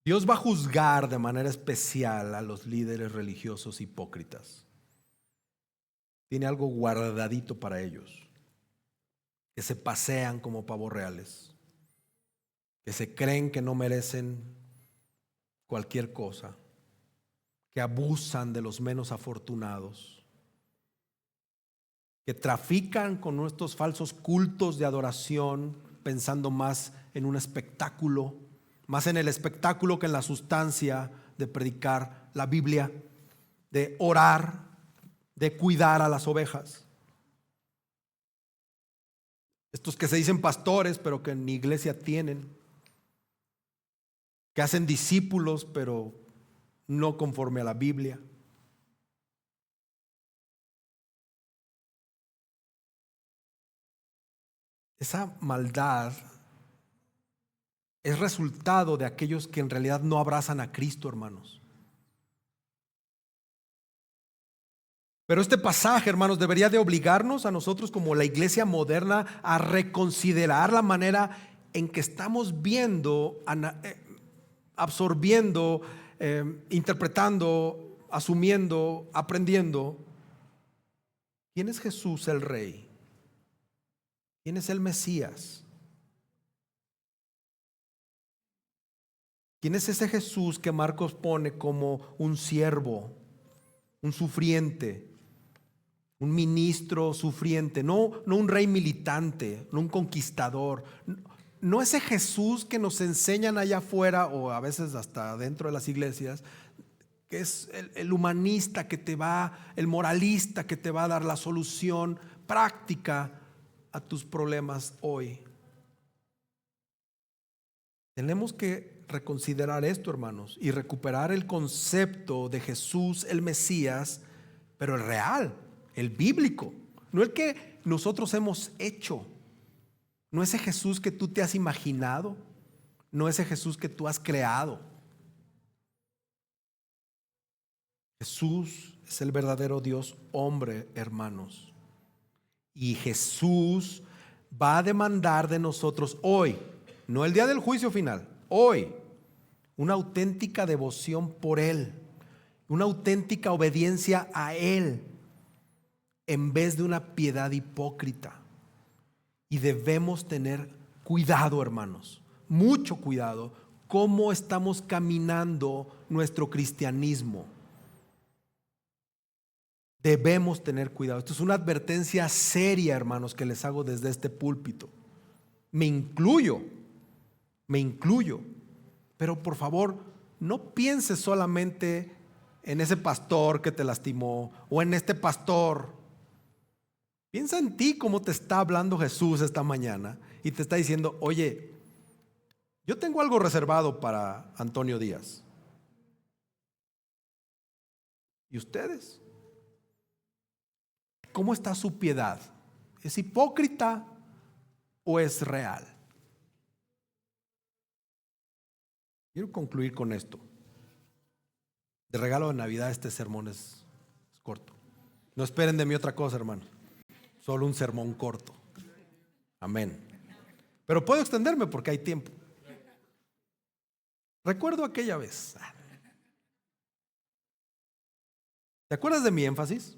Dios va a juzgar de manera especial a los líderes religiosos hipócritas. Tiene algo guardadito para ellos, que se pasean como pavos reales, que se creen que no merecen cualquier cosa, que abusan de los menos afortunados, que trafican con nuestros falsos cultos de adoración, pensando más en un espectáculo, más en el espectáculo que en la sustancia de predicar la Biblia, de orar, de cuidar a las ovejas. Estos que se dicen pastores, pero que en iglesia tienen, que hacen discípulos, pero no conforme a la Biblia. Esa maldad es resultado de aquellos que en realidad no abrazan a Cristo, hermanos. Pero este pasaje, hermanos, debería de obligarnos a nosotros como la iglesia moderna a reconsiderar la manera en que estamos viendo, absorbiendo, interpretando, asumiendo, aprendiendo. ¿Quién es Jesús el Rey? ¿Quién es el Mesías? ¿Quién es ese Jesús que Marcos pone como un siervo, un sufriente, un ministro sufriente? No un rey militante, no un conquistador, no ese Jesús que nos enseñan allá afuera o a veces hasta dentro de las iglesias, que es el humanista que te va, el moralista que te va a dar la solución práctica a tus problemas hoy. Tenemos que reconsiderar esto, hermanos, y recuperar el concepto de Jesús, el Mesías, pero el real, el bíblico, no el que nosotros hemos hecho, no ese Jesús que tú te has imaginado, no ese Jesús que tú has creado. Jesús es el verdadero Dios hombre, hermanos. Y Jesús va a demandar de nosotros hoy, no el día del juicio final, hoy, una auténtica devoción por Él, una auténtica obediencia a Él, en vez de una piedad hipócrita. Y debemos tener cuidado, hermanos, mucho cuidado, cómo estamos caminando nuestro cristianismo. Debemos tener cuidado. Esto es una advertencia seria, hermanos, que les hago desde este púlpito. Me incluyo. Pero por favor, no pienses solamente en ese pastor que te lastimó o en este pastor. Piensa en ti, cómo te está hablando Jesús esta mañana y te está diciendo: oye, yo tengo algo reservado para Antonio Díaz. ¿Y ustedes? ¿Cómo está su piedad? ¿Es hipócrita o es real? Quiero concluir con esto. De regalo de Navidad, este sermón es corto. No esperen de mí otra cosa, hermano. Solo un sermón corto. Amén. Pero puedo extenderme porque hay tiempo. Recuerdo aquella vez. ¿Te acuerdas de mi énfasis?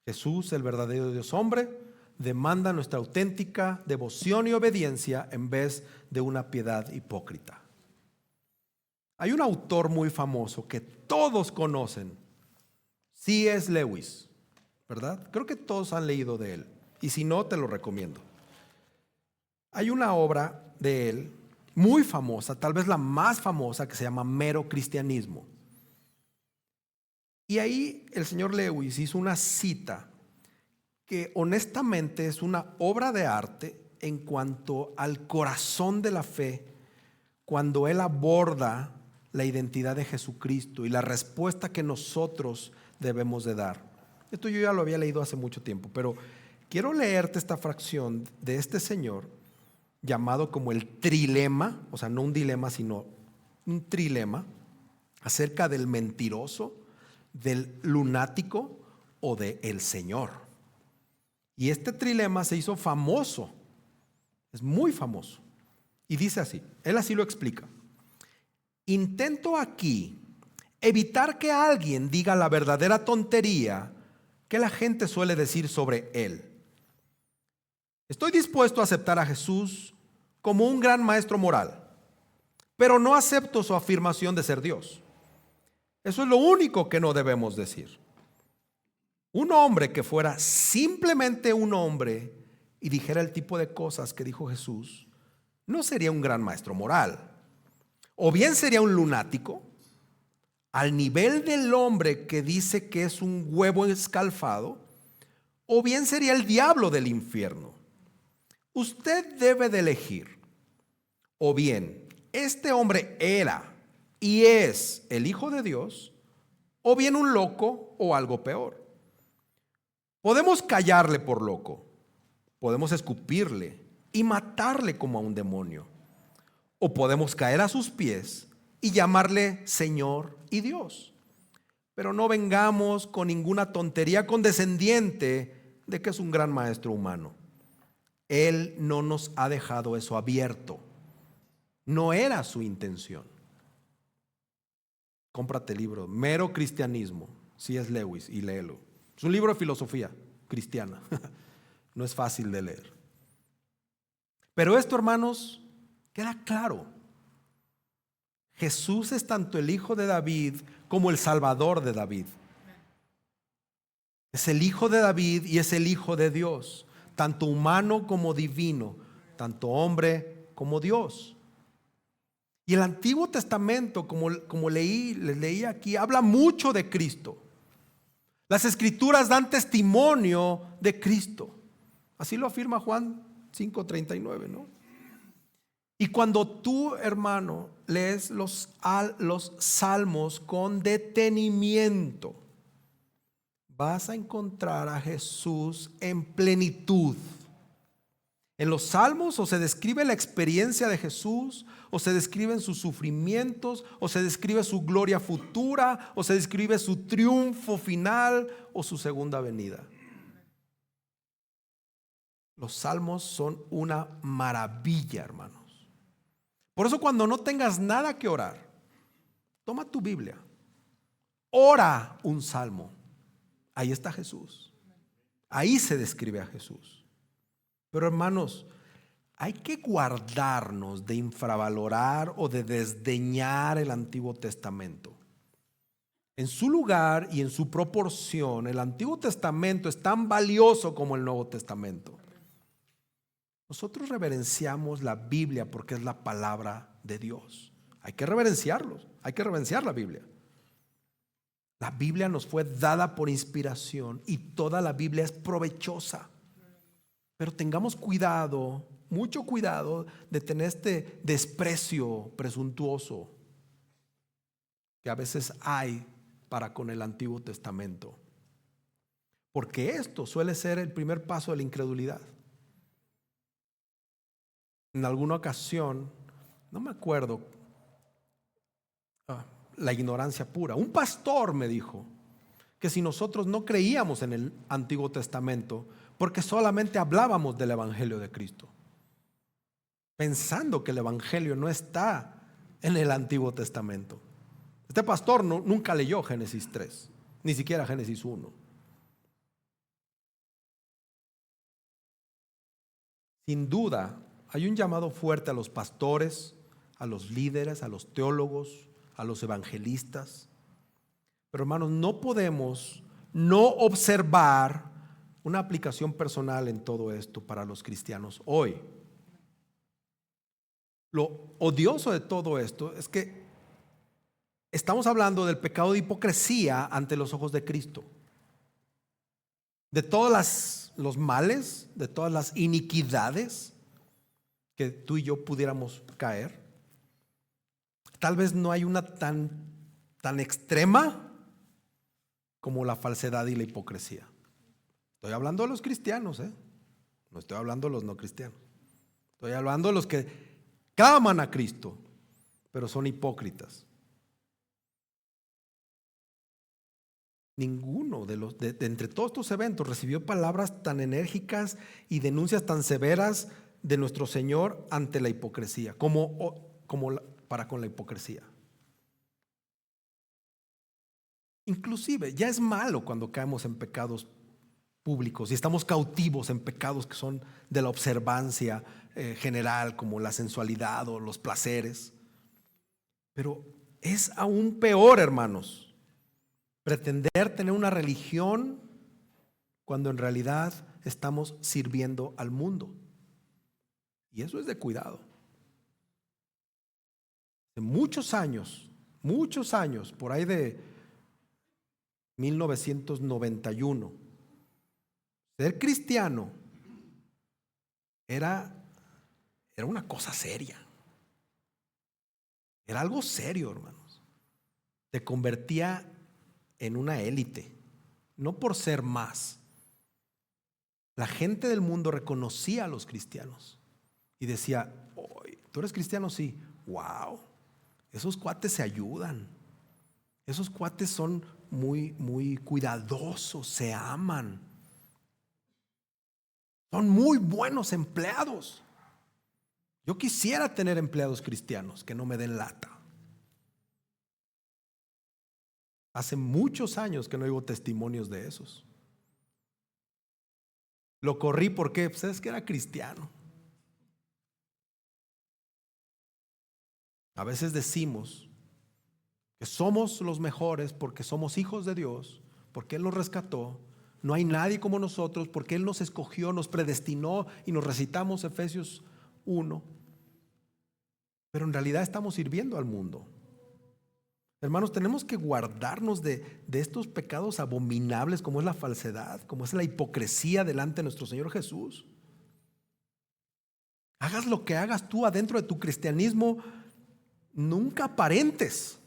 Jesús, el verdadero Dios hombre, demanda nuestra auténtica devoción y obediencia en vez de una piedad hipócrita. Hay un autor muy famoso que todos conocen, C.S. Lewis, ¿verdad? Creo que todos han leído de él, y si no, te lo recomiendo. Hay una obra de él muy famosa, tal vez la más famosa, que se llama Mero Cristianismo. Y ahí el señor Lewis hizo una cita que honestamente es una obra de arte en cuanto al corazón de la fe, cuando él aborda la identidad de Jesucristo y la respuesta que nosotros debemos de dar. Esto yo ya lo había leído hace mucho tiempo, pero quiero leerte esta fracción de este señor llamado como el trilema, o sea, no un dilema, sino un trilema acerca del mentiroso, del lunático o del Señor. Y este trilema se hizo famoso, es muy famoso. Y dice así, él así lo explica: intento aquí evitar que alguien diga la verdadera tontería que la gente suele decir sobre él. Estoy dispuesto a aceptar a Jesús como un gran maestro moral, pero no acepto su afirmación de ser Dios. Eso es lo único que no debemos decir. Un hombre que fuera simplemente un hombre y dijera el tipo de cosas que dijo Jesús, no sería un gran maestro moral. O bien sería un lunático, al nivel del hombre que dice que es un huevo escalfado, o bien sería el diablo del infierno. Usted debe de elegir. O bien este hombre era y es el Hijo de Dios, o bien un loco o algo peor. Podemos callarle por loco, podemos escupirle y matarle como a un demonio, o podemos caer a sus pies y llamarle Señor y Dios. Pero no vengamos con ninguna tontería condescendiente de que es un gran maestro humano. Él no nos ha dejado eso abierto. No era su intención. Cómprate el libro Mero Cristianismo, C.S. Lewis, y léelo. Es un libro de filosofía cristiana. No es fácil de leer. Pero esto, hermanos, queda claro. Jesús es tanto el Hijo de David como el Salvador de David. Es el Hijo de David y es el Hijo de Dios, tanto humano como divino, tanto hombre como Dios. Y el Antiguo Testamento, como les leí aquí, habla mucho de Cristo. Las Escrituras dan testimonio de Cristo. Así lo afirma Juan 5:39, ¿no? Y cuando tú, hermano, lees los salmos con detenimiento, vas a encontrar a Jesús en plenitud. En los salmos o se describe la experiencia de Jesús, o se describen sus sufrimientos, o se describe su gloria futura, o se describe su triunfo final o su segunda venida. Los salmos son una maravilla, hermanos. Por eso cuando no tengas nada que orar, toma tu Biblia, ora un salmo. Ahí está Jesús. Ahí se describe a Jesús. Pero hermanos, hay que guardarnos de infravalorar o de desdeñar el Antiguo Testamento. En su lugar y en su proporción, el Antiguo Testamento es tan valioso como el Nuevo Testamento. Nosotros reverenciamos la Biblia porque es la palabra de Dios. Hay que reverenciarlos, hay que reverenciar la Biblia. La Biblia nos fue dada por inspiración y toda la Biblia es provechosa. Pero tengamos cuidado, mucho cuidado de tener este desprecio presuntuoso que a veces hay para con el Antiguo Testamento. Porque esto suele ser el primer paso de la incredulidad. En alguna ocasión, no me acuerdo, la ignorancia pura, un pastor me dijo que si nosotros no creíamos en el Antiguo Testamento, porque solamente hablábamos del Evangelio de Cristo, pensando que el Evangelio no está en el Antiguo Testamento. Este pastor nunca leyó Génesis 3, ni siquiera Génesis 1. Sin duda, hay un llamado fuerte a los pastores, a los líderes, a los teólogos, a los evangelistas. Pero hermanos, no podemos no observar una aplicación personal en todo esto para los cristianos hoy. Lo odioso de todo esto es que estamos hablando del pecado de hipocresía ante los ojos de Cristo. De todos los males, de todas las iniquidades que tú y yo pudiéramos caer. Tal vez no hay una tan extrema como la falsedad y la hipocresía. Estoy hablando de los cristianos, no estoy hablando de los no cristianos. Estoy hablando de los que claman a Cristo, pero son hipócritas. Ninguno de entre todos estos eventos recibió palabras tan enérgicas y denuncias tan severas de nuestro Señor ante la hipocresía, como para con la hipocresía. Inclusive ya es malo cuando caemos en pecados públicos y estamos cautivos en pecados que son de la observancia general, como la sensualidad o los placeres. Pero es aún peor, hermanos, pretender tener una religión cuando en realidad estamos sirviendo al mundo. Y eso es de cuidado. De muchos años, por ahí de 1991, ser cristiano era una cosa seria. Era algo serio, hermanos. Te convertía en una élite, no por ser más. La gente del mundo reconocía a los cristianos y decía: ¿tú eres cristiano? Sí. Wow, esos cuates se ayudan. Esos cuates son muy cuidadosos, se aman. Son muy buenos empleados. Yo quisiera tener empleados cristianos que no me den lata. Hace muchos años que no oigo testimonios de esos. Lo corrí porque es que era cristiano. A veces decimos que somos los mejores porque somos hijos de Dios, porque Él nos rescató. No hay nadie como nosotros porque Él nos escogió, nos predestinó, y nos recitamos Efesios 1. pero en realidad estamos sirviendo al mundo. Hermanos, tenemos que guardarnos de estos pecados abominables como es la falsedad, como es la hipocresía delante de nuestro Señor Jesús. Hagas lo que hagas tú adentro de tu cristianismo, nunca aparentes.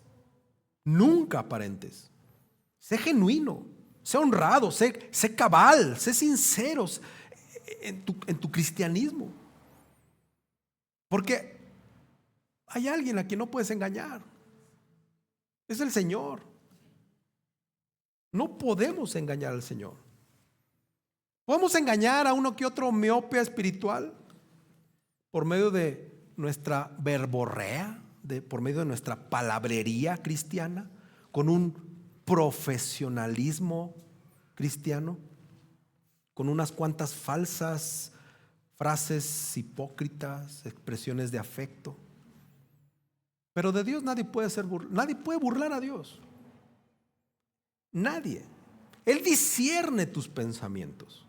Nunca aparentes. Sé genuino, sé honrado, sé cabal, sé sincero en tu cristianismo. Porque hay alguien a quien no puedes engañar. Es el Señor. No podemos engañar al Señor. Podemos engañar a uno que otro miope espiritual por medio de nuestra verborrea, por medio de nuestra palabrería cristiana, con un profesionalismo cristiano, con unas cuantas falsas frases hipócritas, expresiones de afecto. Pero de Dios nadie puede burlar a Dios. Nadie. Él discierne tus pensamientos.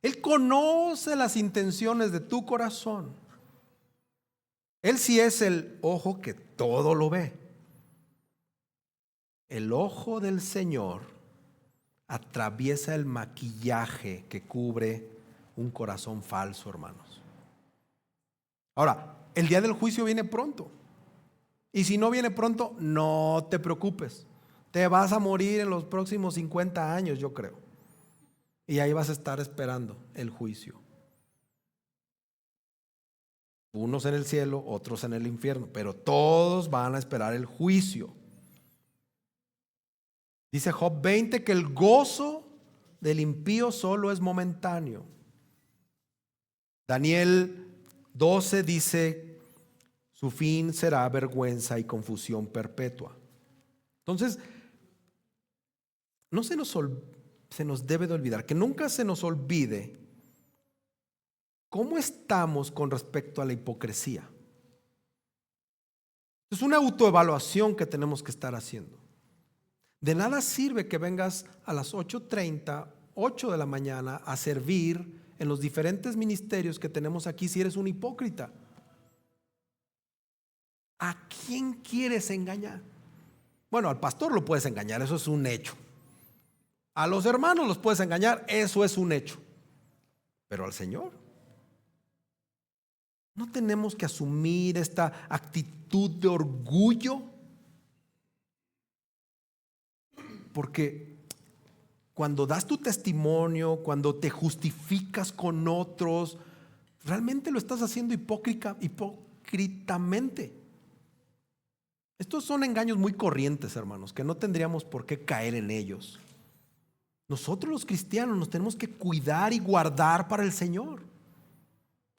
Él conoce las intenciones de tu corazón. Él sí es el ojo que todo lo ve. El ojo del Señor atraviesa el maquillaje que cubre un corazón falso, hermanos. Ahora, el día del juicio viene pronto. Y si no viene pronto, no te preocupes. Te vas a morir en los próximos 50 años, yo creo. Y ahí vas a estar esperando el juicio. Unos en el cielo, otros en el infierno, pero todos van a esperar el juicio. Dice Job 20 que el gozo del impío solo es momentáneo. Daniel 12 dice: su fin será vergüenza y confusión perpetua. Entonces, no se nos debe de olvidar, que nunca se nos olvide cómo estamos con respecto a la hipocresía. Es una autoevaluación que tenemos que estar haciendo. De nada sirve que vengas a las 8:30, 8 de la mañana a servir en los diferentes ministerios que tenemos aquí si eres un hipócrita. ¿A quién quieres engañar? Bueno, al pastor lo puedes engañar, eso es un hecho. A los hermanos los puedes engañar, eso es un hecho. Pero al Señor. ¿No tenemos que asumir esta actitud de orgullo? Porque cuando das tu testimonio, cuando te justificas con otros, realmente lo estás haciendo hipócritamente. Estos son engaños muy corrientes, hermanos, que no tendríamos por qué caer en ellos. Nosotros los cristianos nos tenemos que cuidar y guardar para el Señor.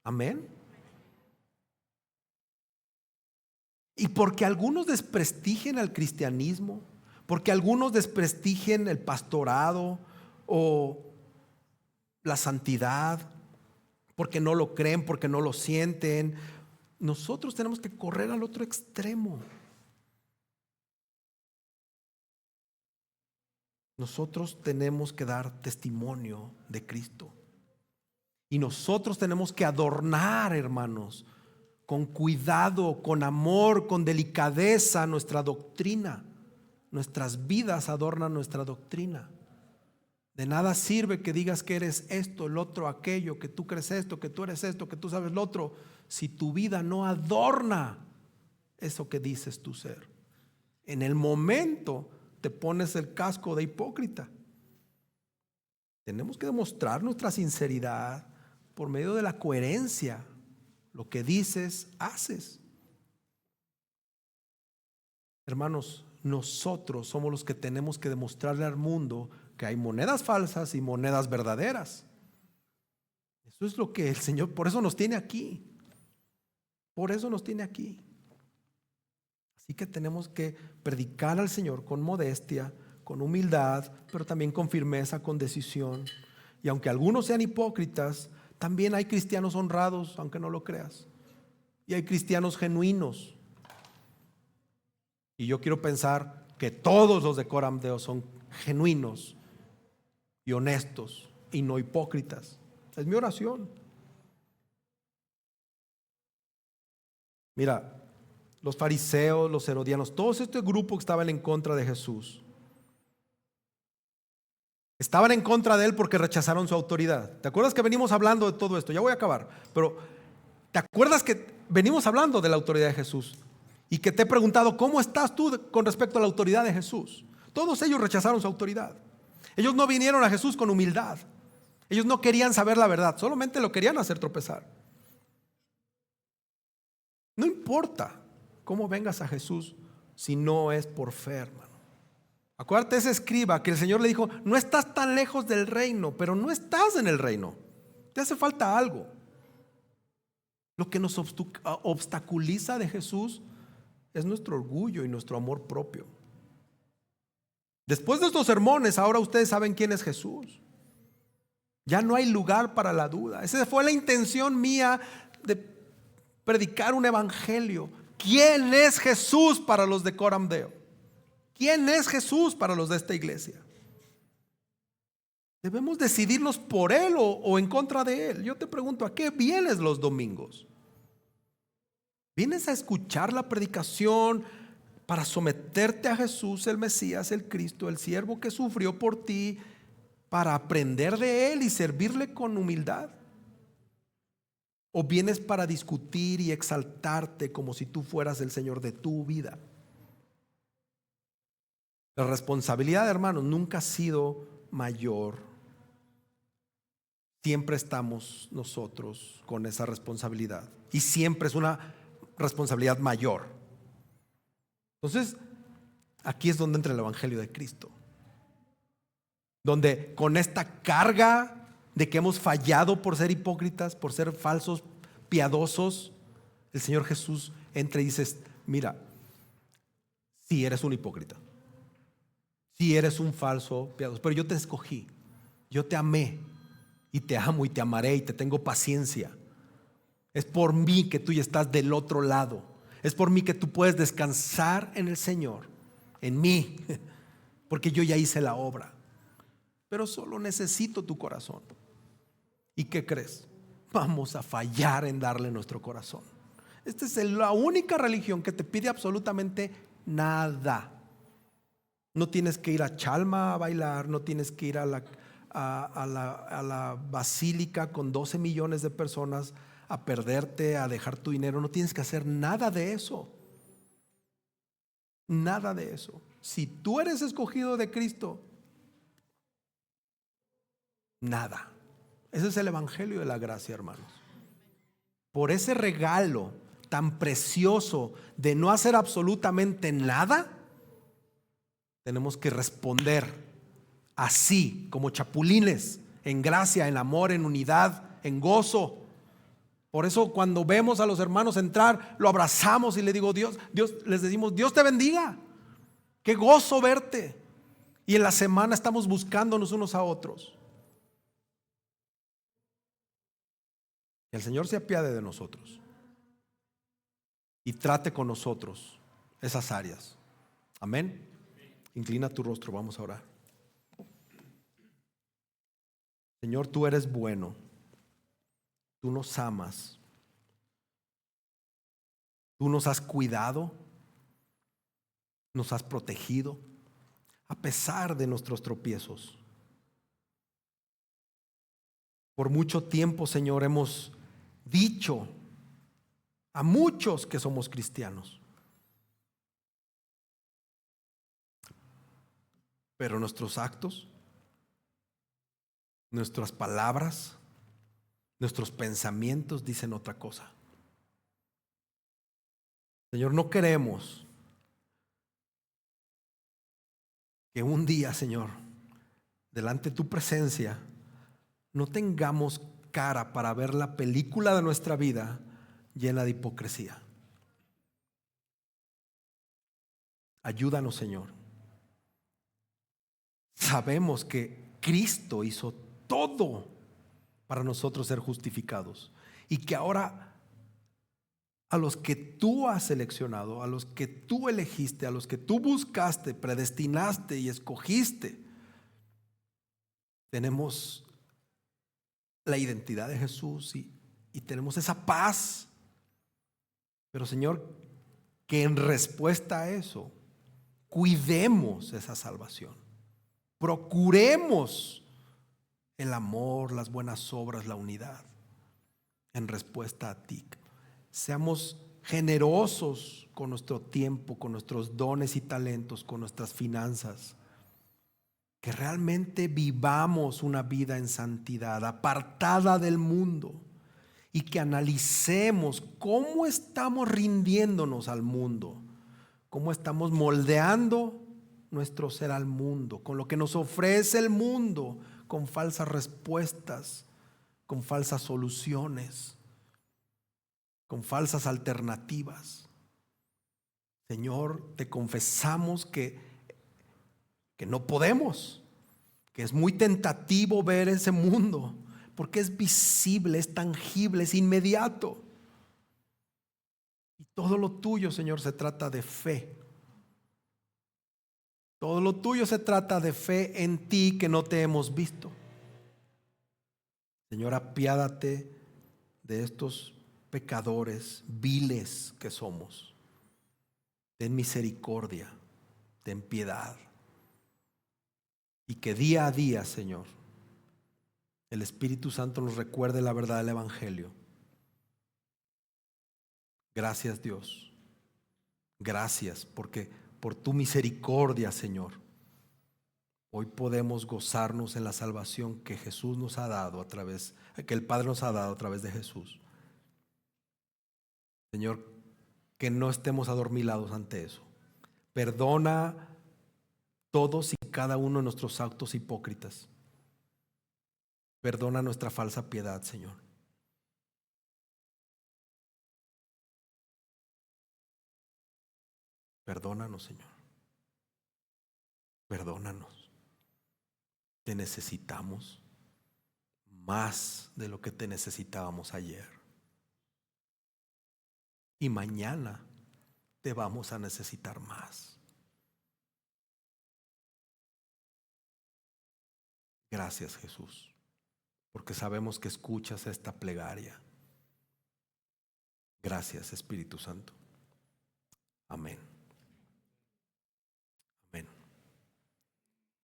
Amén. Y porque algunos desprestigien al cristianismo, porque algunos desprestigien el pastorado o la santidad, porque no lo creen, porque no lo sienten, nosotros tenemos que correr al otro extremo. Nosotros tenemos que dar testimonio de Cristo. Y nosotros tenemos que adornar, hermanos, con cuidado, con amor, con delicadeza nuestra doctrina. Nuestras vidas adornan nuestra doctrina. De nada sirve que digas que eres esto, el otro, aquello, que tú crees esto, que tú eres esto, que tú sabes lo otro, si tu vida no adorna eso que dices tu ser. En el momento te pones el casco de hipócrita. Tenemos que demostrar nuestra sinceridad por medio de la coherencia. Lo que dices, haces. Hermanos, nosotros somos los que tenemos que demostrarle al mundo que hay monedas falsas y monedas verdaderas. Eso es lo que el Señor, por eso nos tiene aquí. Por eso nos tiene aquí. Así que tenemos que predicar al Señor con modestia, con humildad, pero también con firmeza, con decisión. Y aunque algunos sean hipócritas, también hay cristianos honrados, aunque no lo creas. Y hay cristianos genuinos. Y yo quiero pensar que todos los de Coram Deo son genuinos y honestos y no hipócritas. Es mi oración. Mira, los fariseos, los herodianos, todo este grupo que estaban en contra de Jesús, estaban en contra de él porque rechazaron su autoridad. ¿Te acuerdas que venimos hablando de todo esto? Ya voy a acabar, pero ¿te acuerdas que venimos hablando de la autoridad de Jesús? Y que te he preguntado, ¿cómo estás tú con respecto a la autoridad de Jesús? Todos ellos rechazaron su autoridad. Ellos no vinieron a Jesús con humildad. Ellos no querían saber la verdad, solamente lo querían hacer tropezar. No importa cómo vengas a Jesús si no es por fe, hermano. Acuérdate ese escriba que el Señor le dijo, no estás tan lejos del reino, pero no estás en el reino. Te hace falta algo. Lo que nos obstaculiza de Jesús es nuestro orgullo y nuestro amor propio. Después de estos sermones, ahora ustedes saben quién es Jesús. Ya no hay lugar para la duda. Esa fue la intención mía de predicar un evangelio. ¿Quién es Jesús para los de Coram Deo? ¿Quién es Jesús para los de esta iglesia? Debemos decidirnos por Él o en contra de Él. Yo te pregunto, ¿a qué vienes los domingos? ¿Vienes a escuchar la predicación para someterte a Jesús, el Mesías, el Cristo, el siervo que sufrió por ti, para aprender de Él y servirle con humildad? ¿O vienes para discutir y exaltarte como si tú fueras el Señor de tu vida? La responsabilidad, hermanos, nunca ha sido mayor. Siempre estamos nosotros con esa responsabilidad y siempre es una responsabilidad mayor. Entonces, aquí es donde entra el evangelio de Cristo, donde con esta carga de que hemos fallado por ser hipócritas, por ser falsos piadosos, el Señor Jesús entra y dice, mira, si eres un hipócrita, si eres un falso piadoso, pero yo te escogí, yo te amé y te amo y te amaré y te tengo paciencia. Es por mí que tú ya estás del otro lado. Es por mí que tú puedes descansar en el Señor, en mí, porque yo ya hice la obra. Pero solo necesito tu corazón. ¿Y qué crees? Vamos a fallar en darle nuestro corazón. Esta es la única religión que te pide absolutamente nada. No tienes que ir a Chalma a bailar, no tienes que ir a la basílica con 12 millones de personas a perderte, a dejar tu dinero. No tienes que hacer nada de eso. Nada de eso. Si tú eres escogido de Cristo, nada. Ese es el evangelio de la gracia, hermanos. Por ese regalo tan precioso de no hacer absolutamente nada, tenemos que responder así, como chapulines, en gracia, en amor, en unidad, en gozo. Por eso cuando vemos a los hermanos entrar, lo abrazamos y le digo, Dios, les decimos, Dios te bendiga. Qué gozo verte. Y en la semana estamos buscándonos unos a otros. Que el Señor se apiade de nosotros y trate con nosotros esas áreas. Amén. Inclina tu rostro, vamos a orar. Señor, tú eres bueno. Tú nos amas. Tú nos has cuidado. Nos has protegido a pesar de nuestros tropiezos. Por mucho tiempo, Señor, hemos dicho a muchos que somos cristianos, pero nuestros actos, nuestras palabras, nuestros pensamientos dicen otra cosa. Señor, no queremos que un día, Señor, delante de tu presencia, no tengamos cara para ver la película de nuestra vida llena de hipocresía. Ayúdanos, Señor. Sabemos que Cristo hizo todo para nosotros ser justificados y que ahora a los que tú has seleccionado, a los que tú elegiste, a los que tú buscaste, predestinaste y escogiste, tenemos la identidad de Jesús y tenemos esa paz. Pero Señor, que en respuesta a eso cuidemos esa salvación, procuremos el amor, las buenas obras, la unidad en respuesta a ti. Seamos generosos con nuestro tiempo, con nuestros dones y talentos, con nuestras finanzas. Que realmente vivamos una vida en santidad, apartada del mundo, y que analicemos cómo estamos rindiéndonos al mundo, cómo estamos moldeando nuestro ser al mundo, con lo que nos ofrece el mundo, con falsas respuestas, con falsas soluciones, con falsas alternativas. Señor, te confesamos que no podemos, que es muy tentativo ver ese mundo, porque es visible, es tangible, es inmediato. Y todo lo tuyo, Señor, se trata de fe. Todo lo tuyo se trata de fe en ti que no te hemos visto. Señor, apiádate de estos pecadores viles que somos. Ten misericordia, ten piedad. Y que día a día, Señor, el Espíritu Santo nos recuerde la verdad del Evangelio. Gracias, Dios. Gracias porque por tu misericordia, Señor, hoy podemos gozarnos en la salvación que Jesús nos ha dado que el Padre nos ha dado a través de Jesús. Señor, que no estemos adormilados ante eso. Perdona todos y cada uno de nuestros actos hipócritas. Perdona nuestra falsa piedad, Señor. Perdónanos, Señor. Perdónanos. Te necesitamos más de lo que te necesitábamos ayer. Y mañana te vamos a necesitar más. Gracias, Jesús, porque sabemos que escuchas esta plegaria. Gracias, Espíritu Santo. Amén.